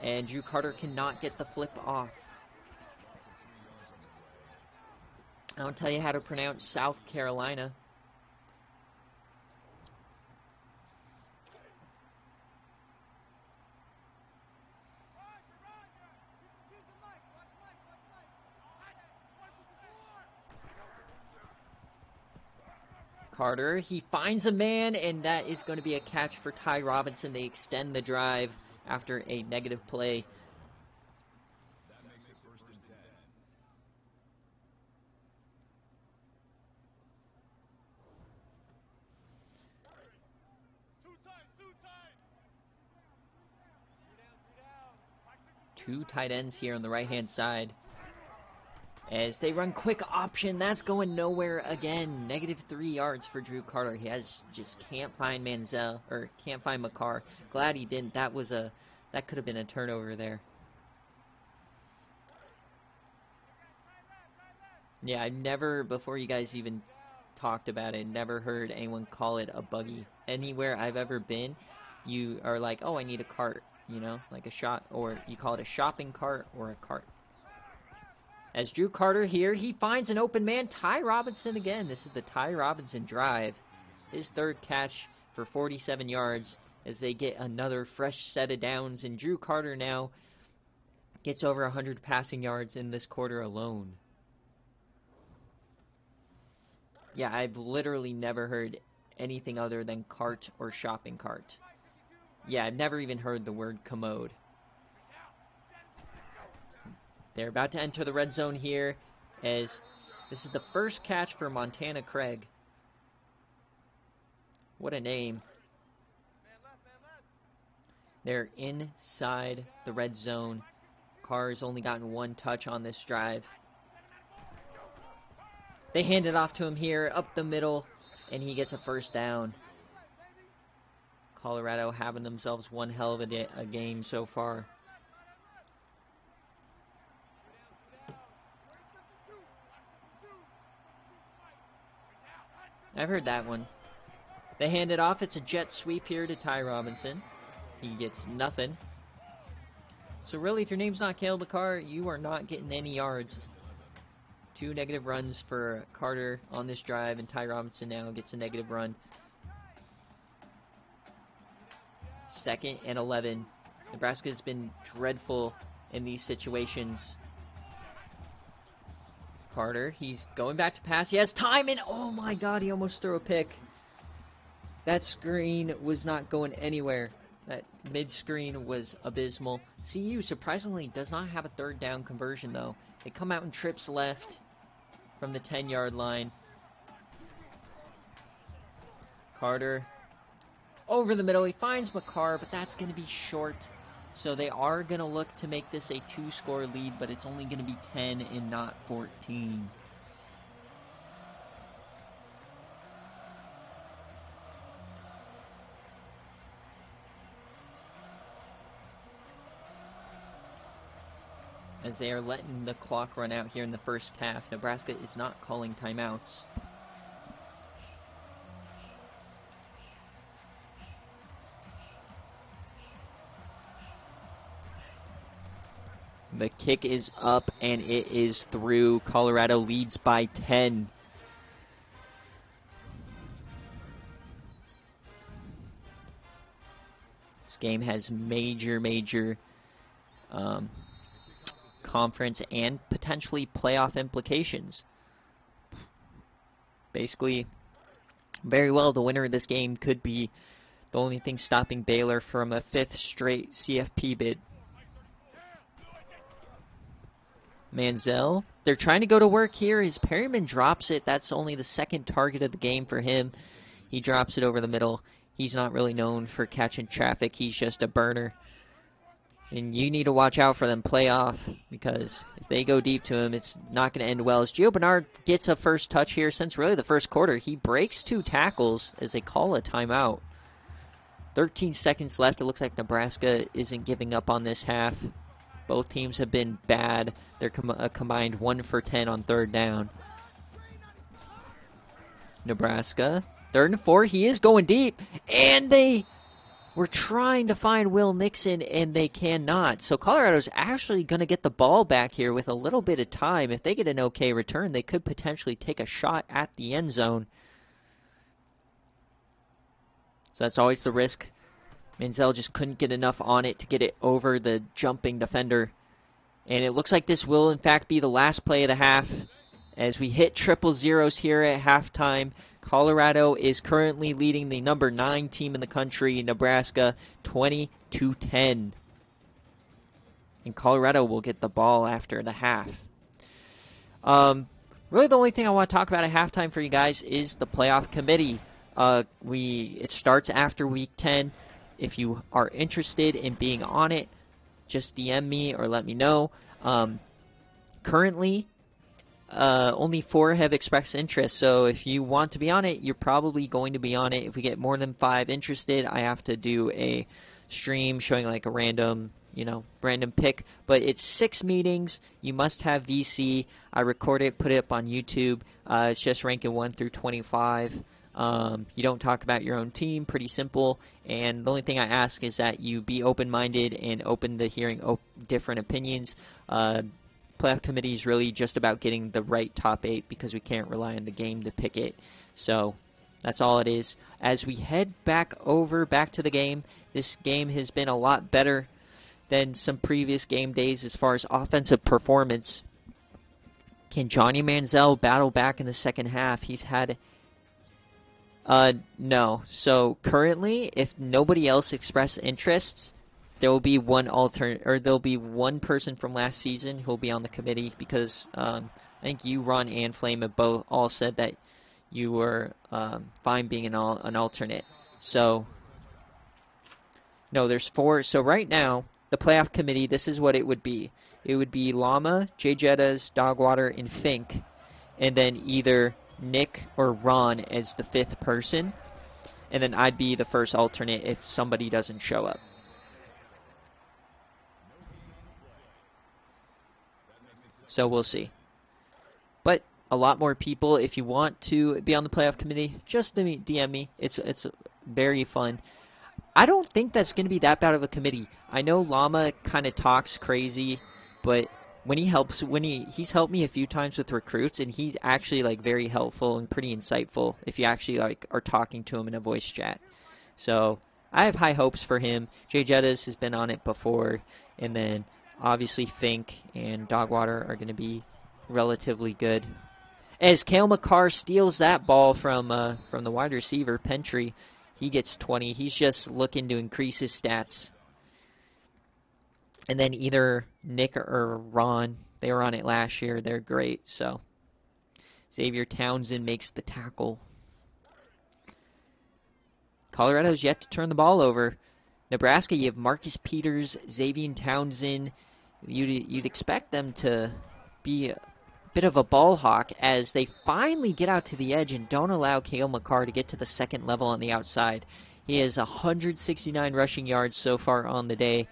[SPEAKER 1] And Drew Carter cannot get the flip off. I don't tell you how to pronounce South Carolina. Carter, he finds a man, and that is going to be a catch for Ty Robinson. They extend the drive after a negative play. Two tight ends here on the right-hand side. As they run quick option, that's going nowhere again. -3 yards for Drew Carter. He just can't find can't find McCarr. Glad he didn't. That could have been a turnover there. Yeah, I never, before you guys even talked about it, never heard anyone call it a buggy. Anywhere I've ever been, you are like, oh, I need a cart, like a shot, or you call it a shopping cart or a cart. As Drew Carter here, he finds an open man. Ty Robinson again. This is the Ty Robinson drive. His third catch for 47 yards as they get another fresh set of downs. And Drew Carter now gets over 100 passing yards in this quarter alone. Yeah, I've literally never heard anything other than cart or shopping cart. Yeah, I've never even heard the word commode. They're about to enter the red zone here as this is the first catch for Montana Craig. What a name. They're inside the red zone. Carr's only gotten one touch on this drive. They hand it off to him here up the middle, and he gets a first down. Colorado having themselves one hell of a game so far. I've heard that one. They hand it off. It's a jet sweep here to Ty Robinson. He gets nothing. So really, if your name's not Cale McCarr, you are not getting any yards. 2 negative runs for Carter on this drive, and Ty Robinson now gets a negative run. 2nd and 11. Nebraska's been dreadful in these situations. Carter, he's going back to pass. He has time, and oh my God, he almost threw a pick. That screen was not going anywhere. That mid-screen was abysmal. CU surprisingly does not have a third down conversion, though. They come out in trips left from the 10-yard line. Carter over the middle. He finds McCarr, but that's going to be short. So they are going to look to make this a 2-score lead, but it's only going to be 10 and not 14. As they are letting the clock run out here in the first half, Nebraska is not calling timeouts. The kick is up, and it is through. Colorado leads by 10. This game has major conference and potentially playoff implications. Basically, very well, the winner of this game could be The only thing stopping Baylor from a 5th straight CFP bid. Manziel, they're trying to go to work here. His Perryman drops it. That's only the 2nd target of the game for him. He drops it over the middle. He's not really known for catching traffic. He's just a burner. And you need to watch out for them playoff, because if they go deep to him, it's not going to end well. As Gio Bernard gets a first touch here since really the first quarter, he breaks 2 tackles as they call a timeout. 13 seconds left. It looks like Nebraska isn't giving up on this half. Both teams have been bad. They're combined 1 for 10 on 3rd down. Nebraska, 3rd and 4. He is going deep, and they were trying to find Will Nixon, and they cannot. So Colorado's actually going to get the ball back here with a little bit of time. If they get an okay return, they could potentially take a shot at the end zone. So that's always the risk. Manziel just couldn't get enough on it to get it over the jumping defender. And it looks like this will, in fact, be the last play of the half. As we hit triple zeros here at halftime, Colorado is currently leading the number 9 team in the country, Nebraska, 20-10. And Colorado will get the ball after the half. Really the only thing I want to talk about at halftime for you guys is the playoff committee. It starts after week 10. If you are interested in being on it, just DM me or let me know. Currently, only 4 have expressed interest, so if you want to be on it, you're probably going to be on it. If we get more than 5 interested, I have to do a stream showing like a random pick. But it's 6 meetings. You must have VC. I record it, put it up on YouTube. It's just ranking 1 through 25. You don't talk about your own team, pretty simple, and the only thing I ask is that you be open-minded and open to hearing different opinions. Playoff committee is really just about getting the right top 8 because we can't rely on the game to pick it. So that's all it is. As we head back to the game, this game has been a lot better than some previous game days as far as offensive performance. Can Johnny Manziel battle back in the second half? He's had... no. So currently, if nobody else expressed interests, there will be there'll be one person from last season who'll be on the committee because I think you, Ron, and Flame have all said that you were fine being an alternate. So no, there's 4. So right now, the playoff committee, this is what it would be. It would be Llama, Jay Jettas, Dogwater, and Fink, and then either Nick or Ron as the 5th person, and then I'd be the first alternate if somebody doesn't show up. So we'll see. But a lot more people, if you want to be on the playoff committee, just DM me. It's very fun. I don't think that's going to be that bad of a committee. I know Llama kind of talks crazy, but he's helped me a few times with recruits, and he's actually very helpful and pretty insightful if you actually are talking to him in a voice chat. So I have high hopes for him. Jay Jettas has been on it before, and then obviously Fink and Dogwater are going to be relatively good. As Cale McCarr steals that ball from the wide receiver, Pentry, he gets 20. He's just looking to increase his stats. And then either Nick or Ron, they were on it last year. They're great. So Xavier Townsend makes the tackle. Colorado's yet to turn the ball over. Nebraska, you have Marcus Peters, Xavier Townsend. You'd expect them to be a bit of a ball hawk as they finally get out to the edge and don't allow Cale McCarr to get to the second level on the outside. He has 169 rushing yards so far on the day.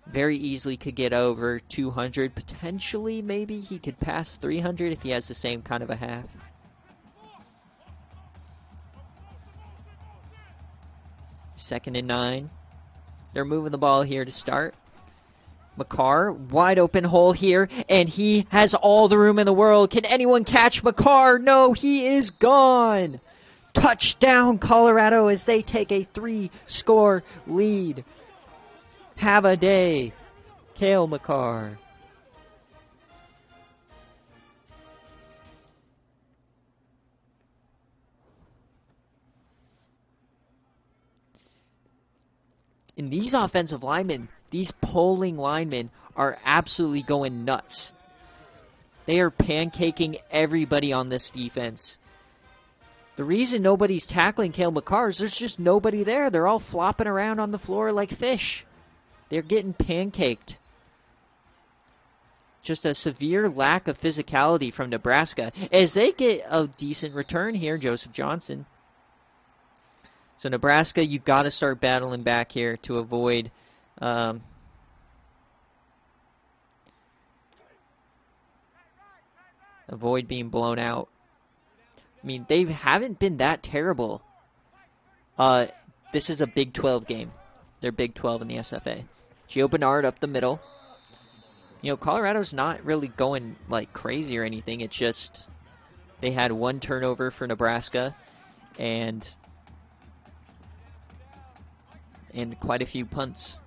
[SPEAKER 1] Very easily could get over 200. Potentially, maybe he could pass 300 if he has the same kind of a half. Second and 9. They're moving the ball here to start. McCarr, wide open hole here, and he has all the room in the world. Can anyone catch McCarr? No, he is gone. Touchdown, Colorado, as they take a 3-score lead. Have a day, Cale McCarr. And these offensive linemen, these polling linemen, are absolutely going nuts. They are pancaking everybody on this defense. The reason nobody's tackling Cale Makar is there's just nobody there. They're all flopping around on the floor like fish. They're getting pancaked. Just a severe lack of physicality from Nebraska as they get a decent return here, Joseph Johnson. So Nebraska, you got to start battling back here to avoid being blown out. I mean, they haven't been that terrible. This is a Big 12 game. They're Big 12 in the SFA. Gio Bernard up the middle. You know, Colorado's not really going like crazy or anything. It's just they had one turnover for Nebraska and quite a few punts.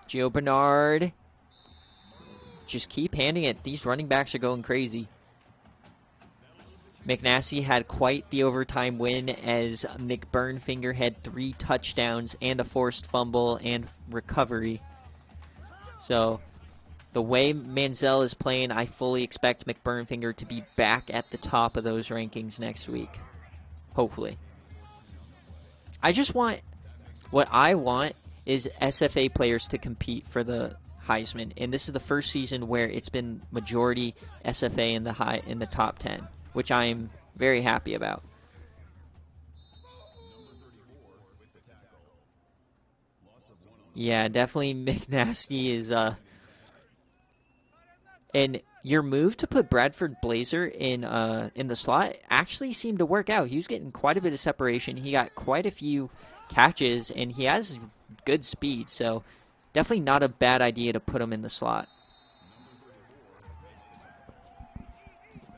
[SPEAKER 1] Gio Bernard. Just keep handing it. These running backs are going crazy. McNasty had quite the overtime win as McBurnfinger had 3 touchdowns and a forced fumble and recovery. So the way Manziel is playing, I fully expect McBurnfinger to be back at the top of those rankings next week. Hopefully. What I want is SFA players to compete for the Heisman, and this is the first season where it's been majority SFA in the top 10, which I am very happy about. Yeah, definitely McNasty is and your move to put Bradford Blazer in the slot actually seemed to work out. He was getting quite a bit of separation. He got quite a few catches, and he has good speed, so definitely not a bad idea to put him in the slot.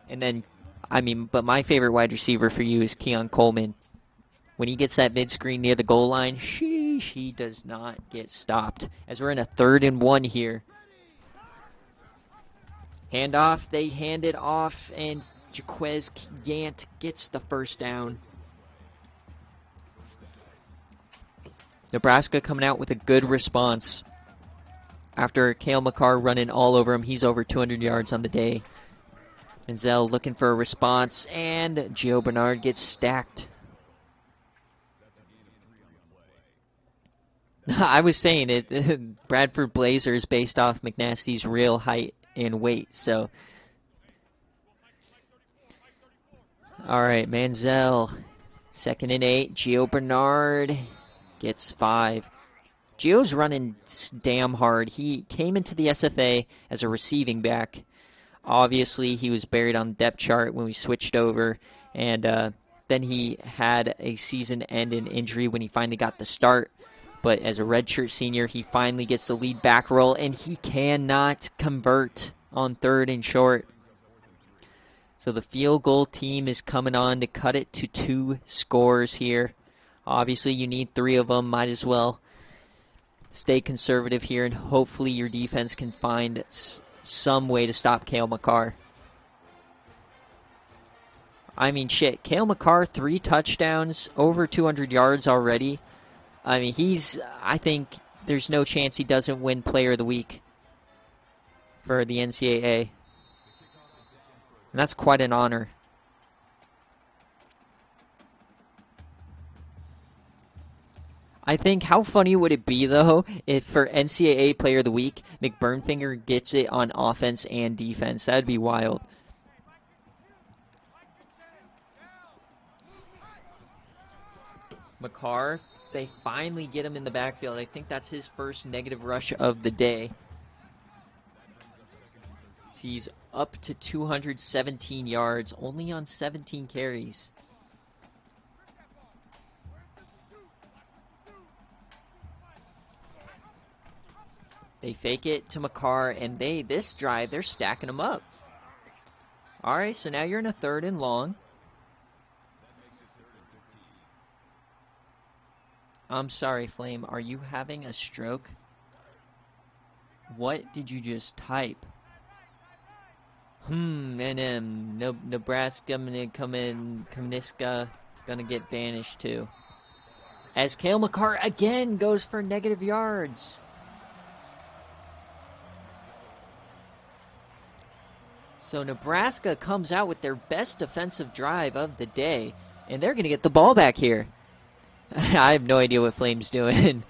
[SPEAKER 1] And then, but my favorite wide receiver for you is Keon Coleman. When he gets that mid-screen near the goal line, he does not get stopped. As we're in a 3rd and 1 here. Handoff, they hand it off, and Jaquez Gant gets the first down. Nebraska coming out with a good response. After Cale Makar running all over him, he's over 200 yards on the day. Manziel looking for a response, and Gio Bernard gets stacked. I was saying it. Bradford Blazer is based off McNasty's real height and weight. So, all right, Manziel, 2nd and 8. Gio Bernard gets 5. Gio's running damn hard. He came into the SFA as a receiving back. Obviously, he was buried on the depth chart when we switched over, and then he had a season-ending injury when he finally got the start. But as a redshirt senior, he finally gets the lead back role, and he cannot convert on 3rd and short. So the field goal team is coming on to cut it to 2 scores here. Obviously, you need 3 of them. Might as well stay conservative here, and hopefully your defense can find some way to stop Cale Makar. I mean, shit, Cale Makar, 3 touchdowns, over 200 yards already. I mean, I think there's no chance he doesn't win Player of the Week for the NCAA. And that's quite an honor. I think, how funny would it be, though, if for NCAA Player of the Week, McBurnfinger gets it on offense and defense? That'd be wild. Makar, they finally get him in the backfield. I think that's his first negative rush of the day. He's up to 217 yards, only on 17 carries. They fake it to Makar, and this drive, they're stacking them up. All right, so now you're in a 3rd and long. I'm sorry, Flame. Are you having a stroke? What did you just type? Nebraska gonna come in. Kamiska gonna get banished too. as Cale Makar again goes for negative yards. So Nebraska comes out with their best defensive drive of the day, and they're going to get the ball back here. I have no idea what Flame's doing.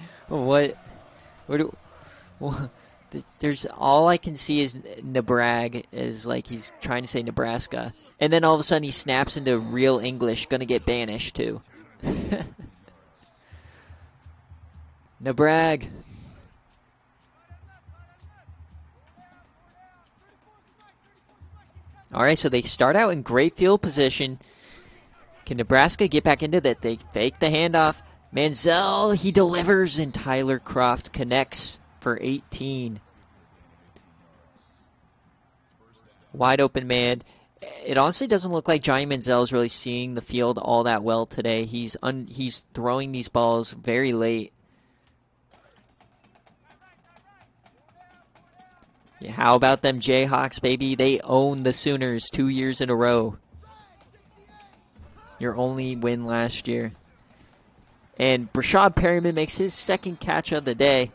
[SPEAKER 1] There's all I can see is Nebrag, is like he's trying to say Nebraska. And then all of a sudden he snaps into real English, going to get banished too. Nebrag. All right, so they start out in great field position. Can Nebraska get back into that? They fake the handoff. Manziel, he delivers, and Tyler Croft connects for 18. Wide open man. It honestly doesn't look like Johnny Manziel is really seeing the field all that well today. He's throwing these balls very late. Yeah, how about them Jayhawks, baby? They own the Sooners 2 years in a row. Your only win last year. And Brashad Perryman makes his second catch of the day.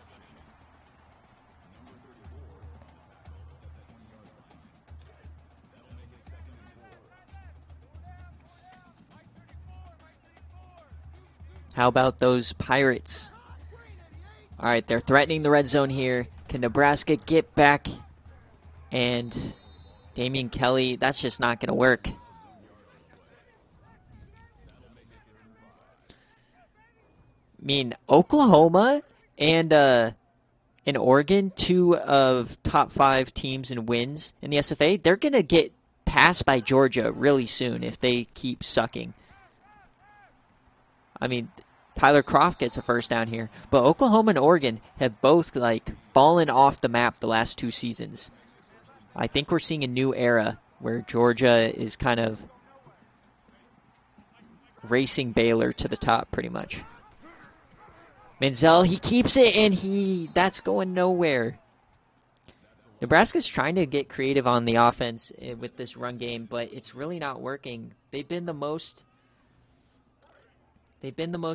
[SPEAKER 1] How about those Pirates? All right, they're threatening the red zone here. Can Nebraska get back? And Damian Kelly, that's just not going to work. I mean, Oklahoma and Oregon, 2 of top 5 teams in wins in the SFA, they're going to get passed by Georgia really soon if they keep sucking. I mean, Tyler Croft gets a first down here, but Oklahoma and Oregon have both fallen off the map the last 2 seasons. I think we're seeing a new era where Georgia is kind of racing Baylor to the top pretty much. Manziel, he keeps it, and that's going nowhere. Nebraska's trying to get creative on the offense with this run game, but it's really not working. They've been the most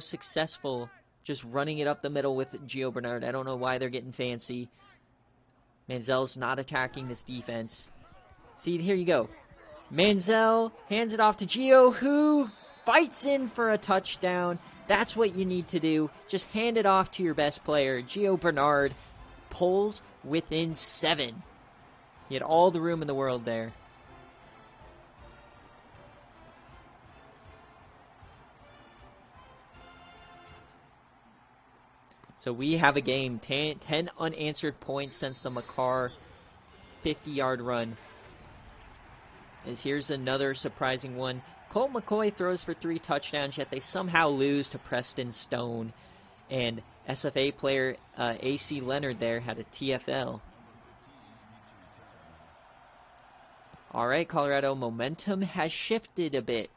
[SPEAKER 1] successful just running it up the middle with Gio Bernard. I don't know why they're getting fancy. Manziel's not attacking this defense. See, here you go. Manziel hands it off to Gio, who fights in for a touchdown. That's what you need to do. Just hand it off to your best player. Gio Bernard pulls within 7. He had all the room in the world there. So we have a game. 10 unanswered points since the Makar 50-yard run. As here's another surprising one. Colt McCoy throws for 3 touchdowns, yet they somehow lose to Preston Stone. And SFA player A.C. Leonard there had a TFL. All right, Colorado, momentum has shifted a bit.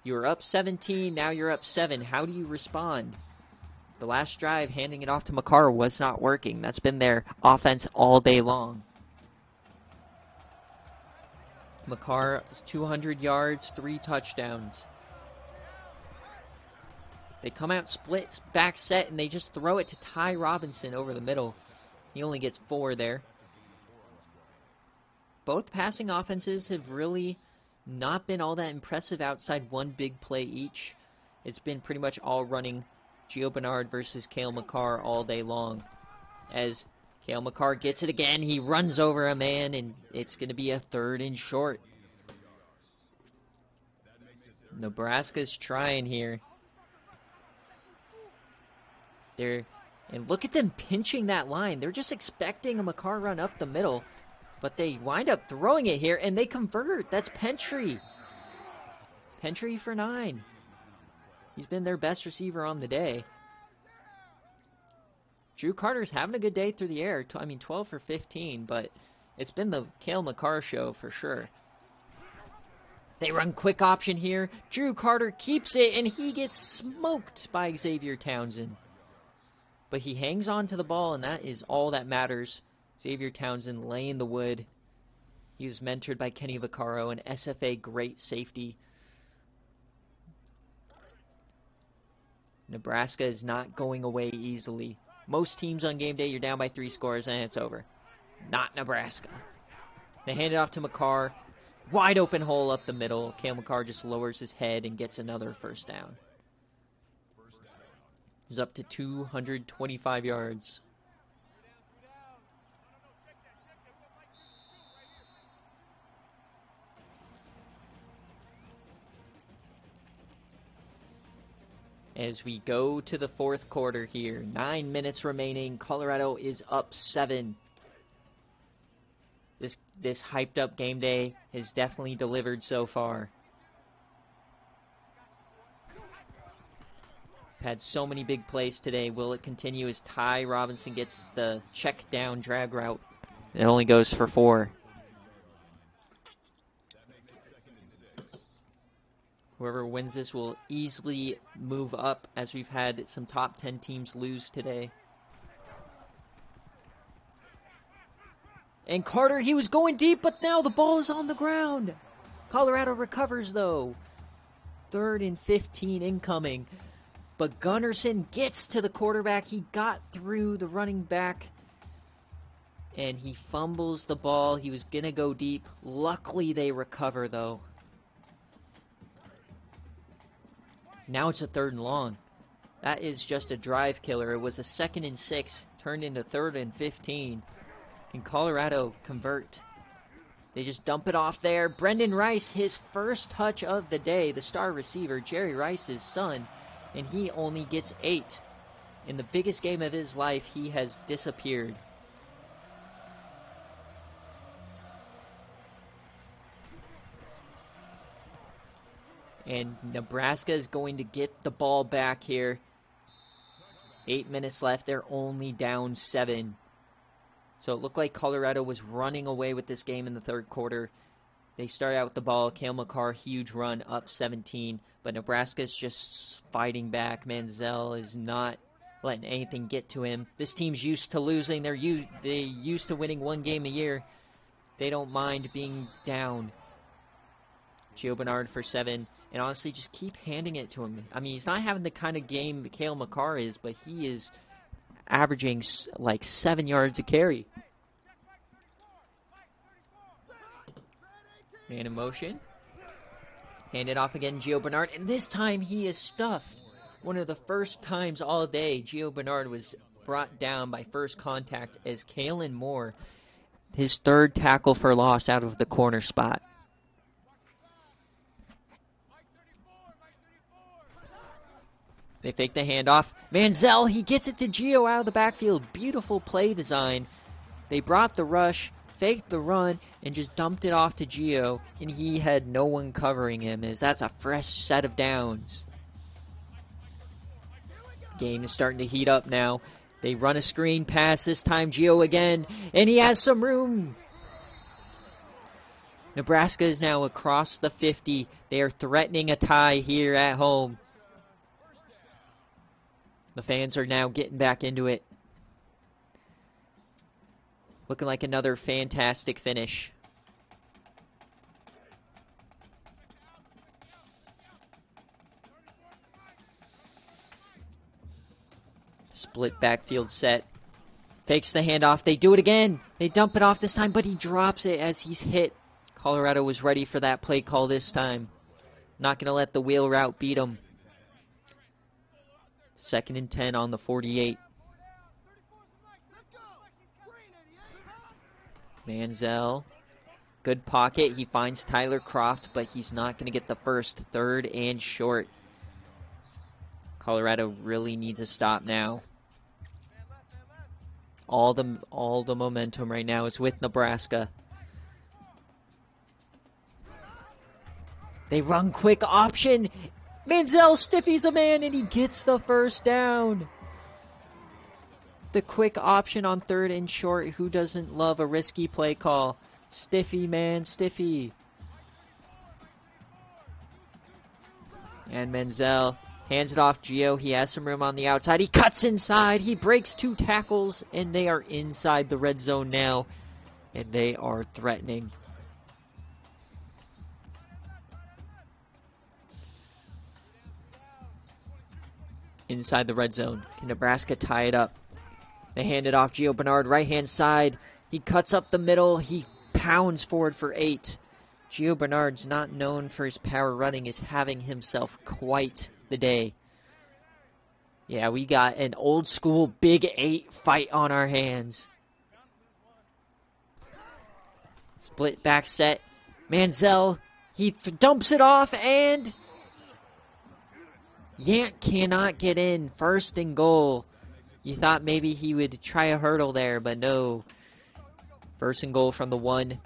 [SPEAKER 1] You were up 17, now you're up 7. How do you respond? The last drive, handing it off to Makar, was not working. That's been their offense all day long. Makar, 200 yards, 3 touchdowns. They come out split, back set, and they just throw it to Ty Robinson over the middle. He only gets 4 there. Both passing offenses have really not been all that impressive outside one big play each. It's been pretty much all running Gio Bernard versus Cale Makar all day long. As Cale Makar gets it again, he runs over a man, and it's going to be a 3rd and short. Nebraska's trying here. And look at them pinching that line. They're just expecting a Makar run up the middle, but they wind up throwing it here, and they convert. That's Pentry. Pentry for 9. He's been their best receiver on the day. Drew Carter's having a good day through the air. 12 for 15, but it's been the Cale Makar show for sure. They run quick option here. Drew Carter keeps it, and he gets smoked by Xavier Townsend. But he hangs on to the ball, and that is all that matters. Xavier Townsend laying the wood. He was mentored by Kenny Vaccaro, an SFA great safety. Nebraska is not going away easily. Most teams on game day, you're down by 3 scores and it's over. Not Nebraska. They hand it off to McCarr. Wide open hole up the middle. Cale McCarr just lowers his head and gets another first down. He's up to 225 yards. As we go to the fourth quarter here, 9 minutes remaining. Colorado is up 7. This hyped up game day has definitely delivered so far. Had so many big plays today. Will it continue as Ty Robinson gets the check down drag route? It only goes for 4. Whoever wins this will easily move up, as we've had some top 10 teams lose today. And Carter, he was going deep, but now the ball is on the ground. Colorado recovers, though. 3rd and 15 incoming. But Gunnarsson gets to the quarterback. He got through the running back. And he fumbles the ball. He was going to go deep. Luckily, they recover, though. Now it's a 3rd and long. That is just a drive killer. It was a 2nd and 6, turned into 3rd and 15. Can Colorado convert? They just dump it off there. Brendan Rice, his first touch of the day, the star receiver, Jerry Rice's son, and he only gets 8. In the biggest game of his life, he has disappeared. And Nebraska is going to get the ball back here. 8 minutes left. They're only down 7. So it looked like Colorado was running away with this game in the 3rd quarter. They start out with the ball. Cale McCarr, huge run, up 17. But Nebraska is just fighting back. Manziel is not letting anything get to him. This team's used to losing. They're used to winning 1 game a year. They don't mind being down. Gio Bernard for 7. And honestly, just keep handing it to him. I mean, he's not having the kind of game that Cale McCarr is, but he is averaging like 7 yards a carry. Man in motion. Hand it off again, Gio Bernard. And this time he is stuffed. One of the first times all day Gio Bernard was brought down by first contact as Kalen Moore, his 3rd tackle for loss out of the corner spot. They fake the handoff. Manziel, he gets it to Gio out of the backfield. Beautiful play design. They brought the rush, faked the run, and just dumped it off to Gio. And he had no one covering him, as that's a fresh set of downs. Game is starting to heat up now. They run a screen pass, this time Gio again, and he has some room. Nebraska is now across the 50. They are threatening a tie here at home. The fans are now getting back into it. Looking like another fantastic finish. Split backfield set. Fakes the handoff. They do it again. They dump it off this time, but he drops it as he's hit. Colorado was ready for that play call this time. Not going to let the wheel route beat him. 2nd and 10 on the 48. Manziel. Good pocket. He finds Tyler Croft, but he's not going to get the first. 3rd and short. Colorado really needs a stop now. All the momentum right now is with Nebraska. They run quick option. Manziel stiffies a man, and he gets the first down. The quick option on 3rd and short. Who doesn't love a risky play call? Stiffy, man, stiffy. And Manziel hands it off Gio. He has some room on the outside. He cuts inside. He breaks 2 tackles, and they are inside the red zone now. And they are threatening. inside the red zone. Can Nebraska tie it up? They hand it off. Gio Bernard, right-hand side. He cuts up the middle. He pounds forward for 8. Gio Bernard's not known for his power running, is having himself quite the day. Yeah, we got an old-school Big 8 fight on our hands. Split back set. Manziel, he dumps it off, and Yant cannot get in. First and goal. You thought maybe he would try a hurdle there, but no. First and goal from the 1.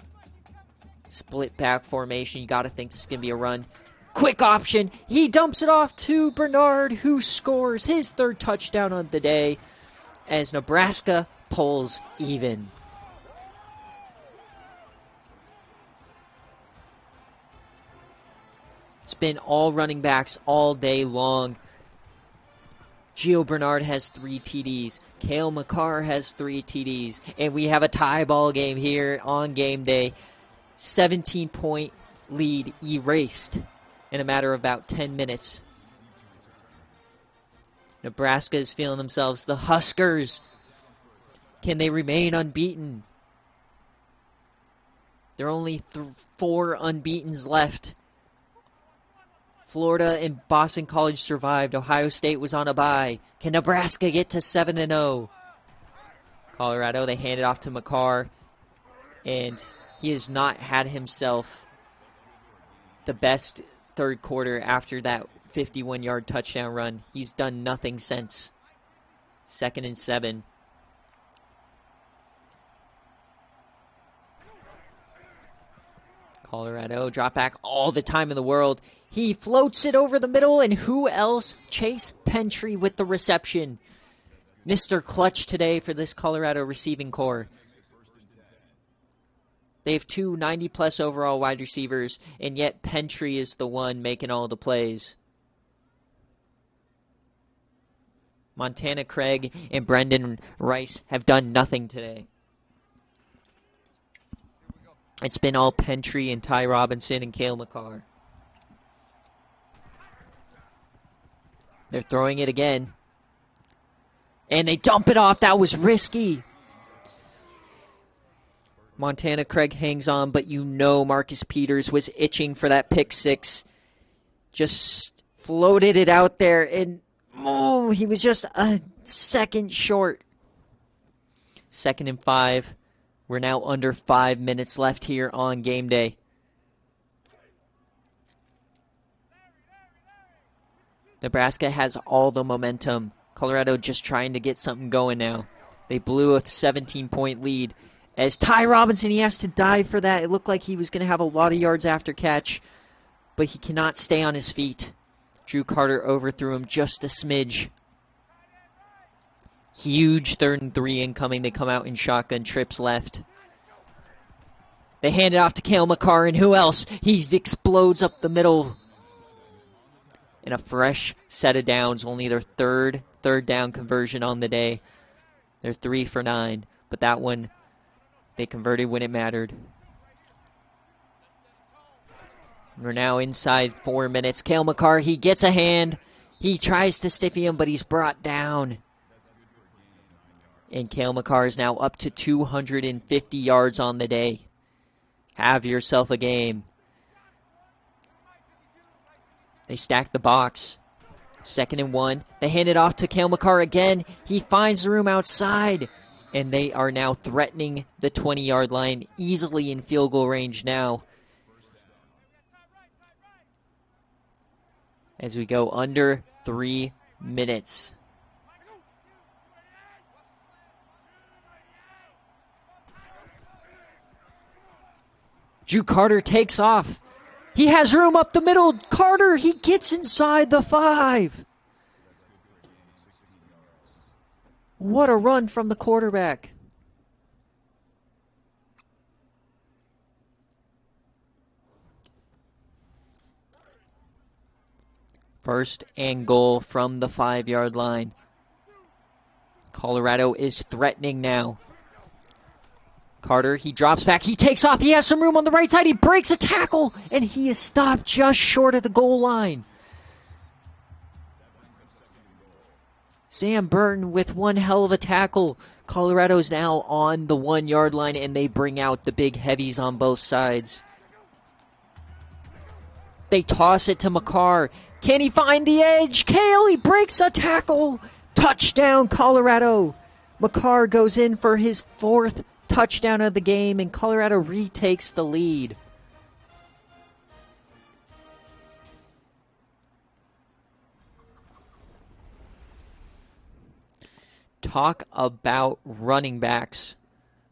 [SPEAKER 1] Split back formation. You got to think this is going to be a run. Quick option. He dumps it off to Bernard, who scores his 3rd touchdown of the day as Nebraska pulls even. It's been all running backs all day long. Gio Bernard has 3 TDs. Cale Makar has 3 TDs. And we have a tie ball game here on game day. 17-point lead erased in a matter of about 10 minutes. Nebraska is feeling themselves. The Huskers. Can they remain unbeaten? There are only 4 unbeatens left. Florida and Boston College survived. Ohio State was on a bye. Can Nebraska get to 7-0? Colorado, they hand it off to Makar. And he has not had himself the best 3rd quarter after that 51-yard touchdown run. He's done nothing since. 2nd and 7. Colorado, drop back all the time in the world. He floats it over the middle, and who else? Chase Pentry with the reception. Mr. Clutch today for this Colorado receiving core. They have 2 90-plus overall wide receivers, and yet Pentry is the one making all the plays. Montana Craig and Brendan Rice have done nothing today. It's been all Pentry and Ty Robinson and Cale Makar. They're throwing it again. And they dump it off. That was risky. Montana Craig hangs on, but you know Marcus Peters was itching for that pick 6. Just floated it out there, and he was just a second short. 2nd and 5. We're now under 5 minutes left here on game day. Nebraska has all the momentum. Colorado just trying to get something going now. They blew a 17-point lead. As Ty Robinson, he has to dive for that. It looked like he was going to have a lot of yards after catch, but he cannot stay on his feet. Drew Carter overthrew him just a smidge. Huge 3rd and 3 incoming. They come out in shotgun, trips left. They hand it off to Cale Makar, and who else? He explodes up the middle. And a fresh set of downs, only their third down conversion on the day. They're 3 for 9, but that one they converted when it mattered. We're now inside 4 minutes. Cale Makar, he gets a hand. He tries to stiffy him, but he's brought down. And Cale Makar is now up to 250 yards on the day. Have yourself a game. They stack the box. 2nd and 1. They hand it off to Cale Makar again. He finds the room outside. And they are now threatening the 20-yard line, easily in field goal range now. As we go under 3 minutes. Drew Carter takes off. He has room up the middle. Carter, he gets inside the 5. What a run from the quarterback. First and goal from the 5-yard line. Colorado is threatening now. Carter, he drops back. He takes off. He has some room on the right side. He breaks a tackle, and he is stopped just short of the goal line. Sam Burton with one hell of a tackle. Colorado's now on the 1 yard line, and they bring out the big heavies on both sides. They toss it to McCarr. Can he find the edge? Cale, he breaks a tackle. Touchdown, Colorado. McCarr goes in for his 4th touchdown of the game, and Colorado retakes the lead. Talk about running backs.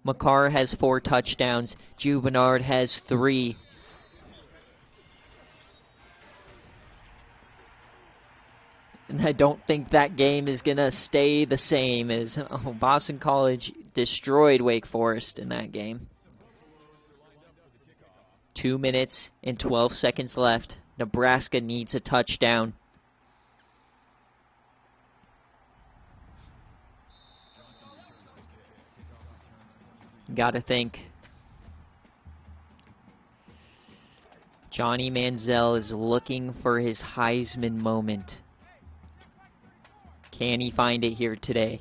[SPEAKER 1] McCarr has 4 touchdowns. Gio Bernard has 3. And I don't think that game is going to stay the same as Boston College destroyed Wake Forest in that game. 2 minutes and 12 seconds left. Nebraska needs a touchdown. Got to think. Johnny Manziel is looking for his Heisman moment. Can he find it here today?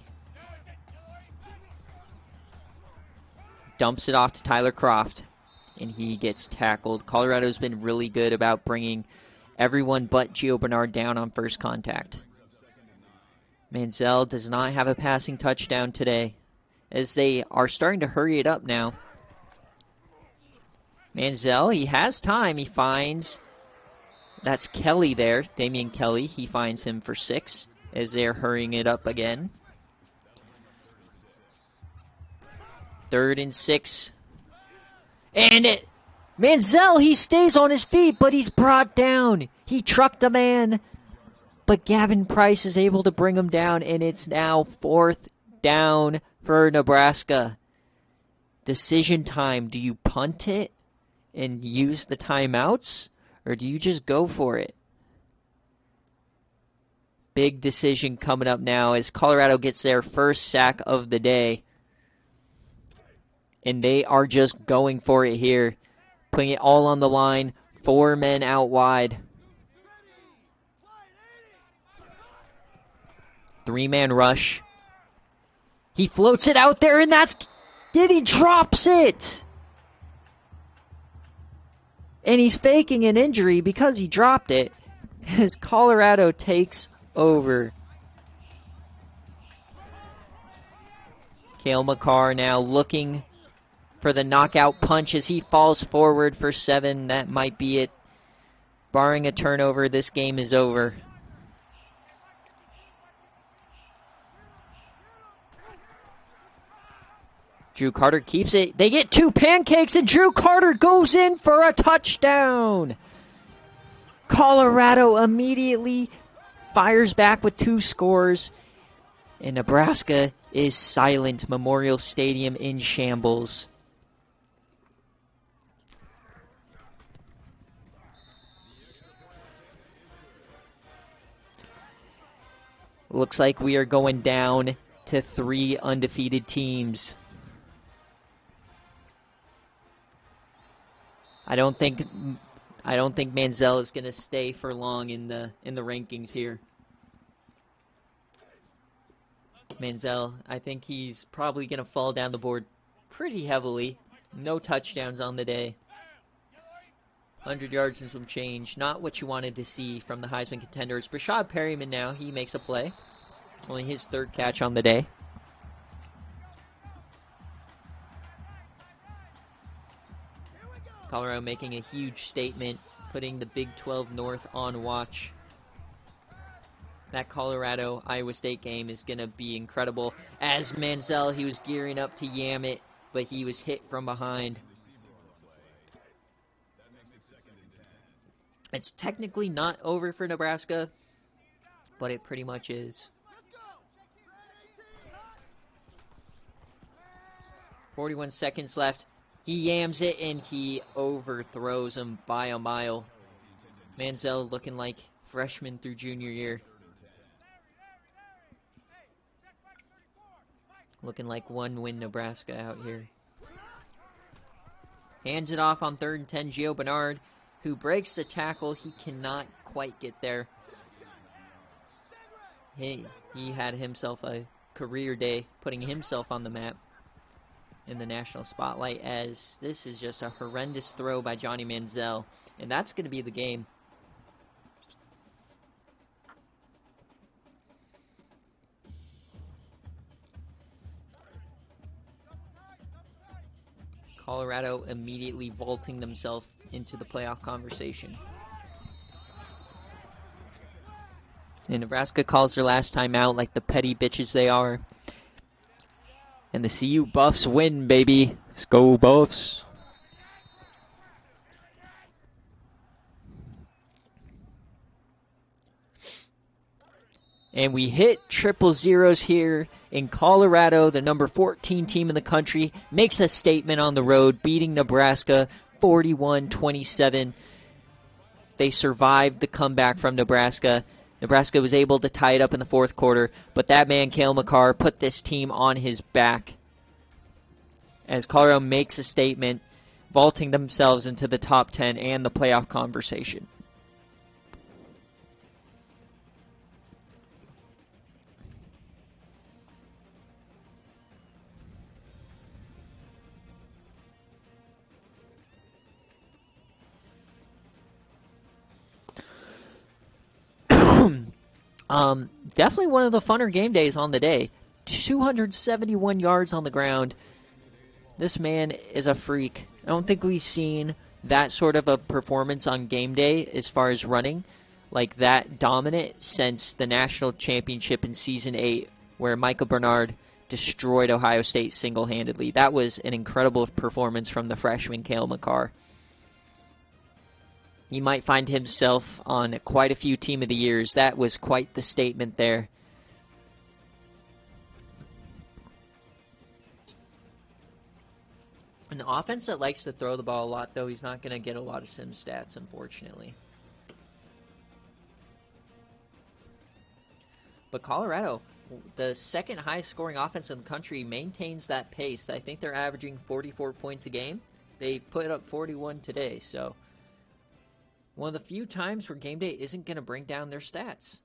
[SPEAKER 1] Dumps it off to Tyler Croft, and he gets tackled. Colorado's been really good about bringing everyone but Gio Bernard down on first contact. Manziel does not have a passing touchdown today, as they are starting to hurry it up now. Manziel, he has time. He finds, that's Kelly there, Damian Kelly. He finds him for 6 as they're hurrying it up again. 3rd and 6. And Manziel, he stays on his feet, but he's brought down. He trucked a man, but Gavin Price is able to bring him down, and it's now 4th down for Nebraska. Decision time. Do you punt it and use the timeouts, or do you just go for it? Big decision coming up now as Colorado gets their first sack of the day. And they are just going for it here. Putting it all on the line. 4 men out wide. 3-man rush. He floats it out there, and he drops it. And he's faking an injury because he dropped it. As Colorado takes over. Cale Makar now looking for the knockout punch as he falls forward for 7. That might be it. Barring a turnover, this game is over. Drew Carter keeps it. They get 2 pancakes, and Drew Carter goes in for a touchdown. Colorado immediately fires back with 2 scores, and Nebraska is silent. Memorial Stadium in shambles. Looks like we are going down to 3 undefeated teams. I don't think Manziel is going to stay for long in the rankings here. Manziel, I think he's probably going to fall down the board pretty heavily. No touchdowns on the day. 100 yards and some change. Not what you wanted to see from the Heisman contenders. Brashad Perryman now, he makes a play. Only his 3rd catch on the day. Colorado making a huge statement, putting the Big 12 North on watch. That Colorado-Iowa State game is going to be incredible. As Manziel, he was gearing up to yam it, but he was hit from behind. It's technically not over for Nebraska, but it pretty much is. 41 seconds left. He yams it, and he overthrows him by a mile. Manziel looking like freshman through junior year. Looking like 1-win Nebraska out here. Hands it off on 3rd and 10. Gio Bernard, who breaks the tackle. He cannot quite get there. He He had himself a career day, putting himself on the map in the national spotlight, as this is just a horrendous throw by Johnny Manziel, and that's going to be the game. Colorado immediately vaulting themselves into the playoff conversation. And Nebraska calls their last time out like the petty bitches they are. And the CU Buffs win, baby. Let's go, Buffs. And we hit triple zeros here in Colorado. The number 14 team in the country makes a statement on the road, beating Nebraska 41-27. They survived the comeback from Nebraska. Nebraska was able to tie it up in the fourth quarter, but that man, Cale Makar, put this team on his back as Colorado makes a statement, vaulting themselves into the top 10 and the playoff conversation. Definitely one of the funner game days on the day. 271 yards on the ground. This man is a freak. I don't think we've seen that sort of a performance on game day as far as running, like that dominant since the national championship in Season 8, where Michael Bernard destroyed Ohio State single-handedly. That was an incredible performance from the freshman Cale Makar. He might find himself on quite a few Team of the Years. That was quite the statement there. An offense that likes to throw the ball a lot, though, he's not going to get a lot of sim stats, unfortunately. But Colorado, the second highest scoring offense in the country, maintains that pace. I think they're averaging 44 points a game. They put up 41 today, so one of the few times where game day isn't going to bring down their stats.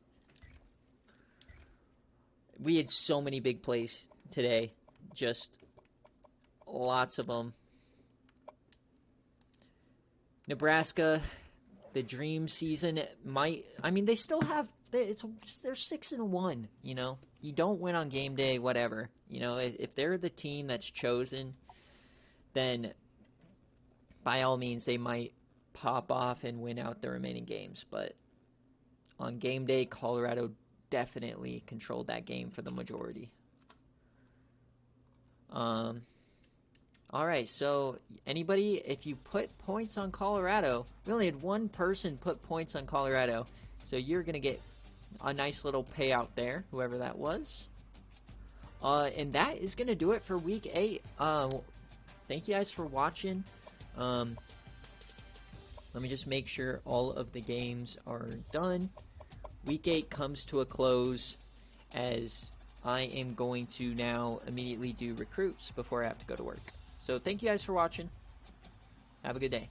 [SPEAKER 1] We had so many big plays today. Just lots of them. Nebraska, the dream season might... I mean, they still have... they're 6-1, you know? You don't win on game day, whatever. You know, if they're the team that's chosen, then by all means they might pop off and win out the remaining games. But on game day, Colorado definitely controlled that game for the majority. All right, so anybody, if you put points on Colorado, we only had one person put points on Colorado, so you're going to get a nice little payout there, whoever that was. And that is going to do it for Week 8. Thank you guys for watching. Let me just make sure all of the games are done. Week 8 comes to a close as I am going to now immediately do recruits before I have to go to work. So thank you guys for watching. Have a good day.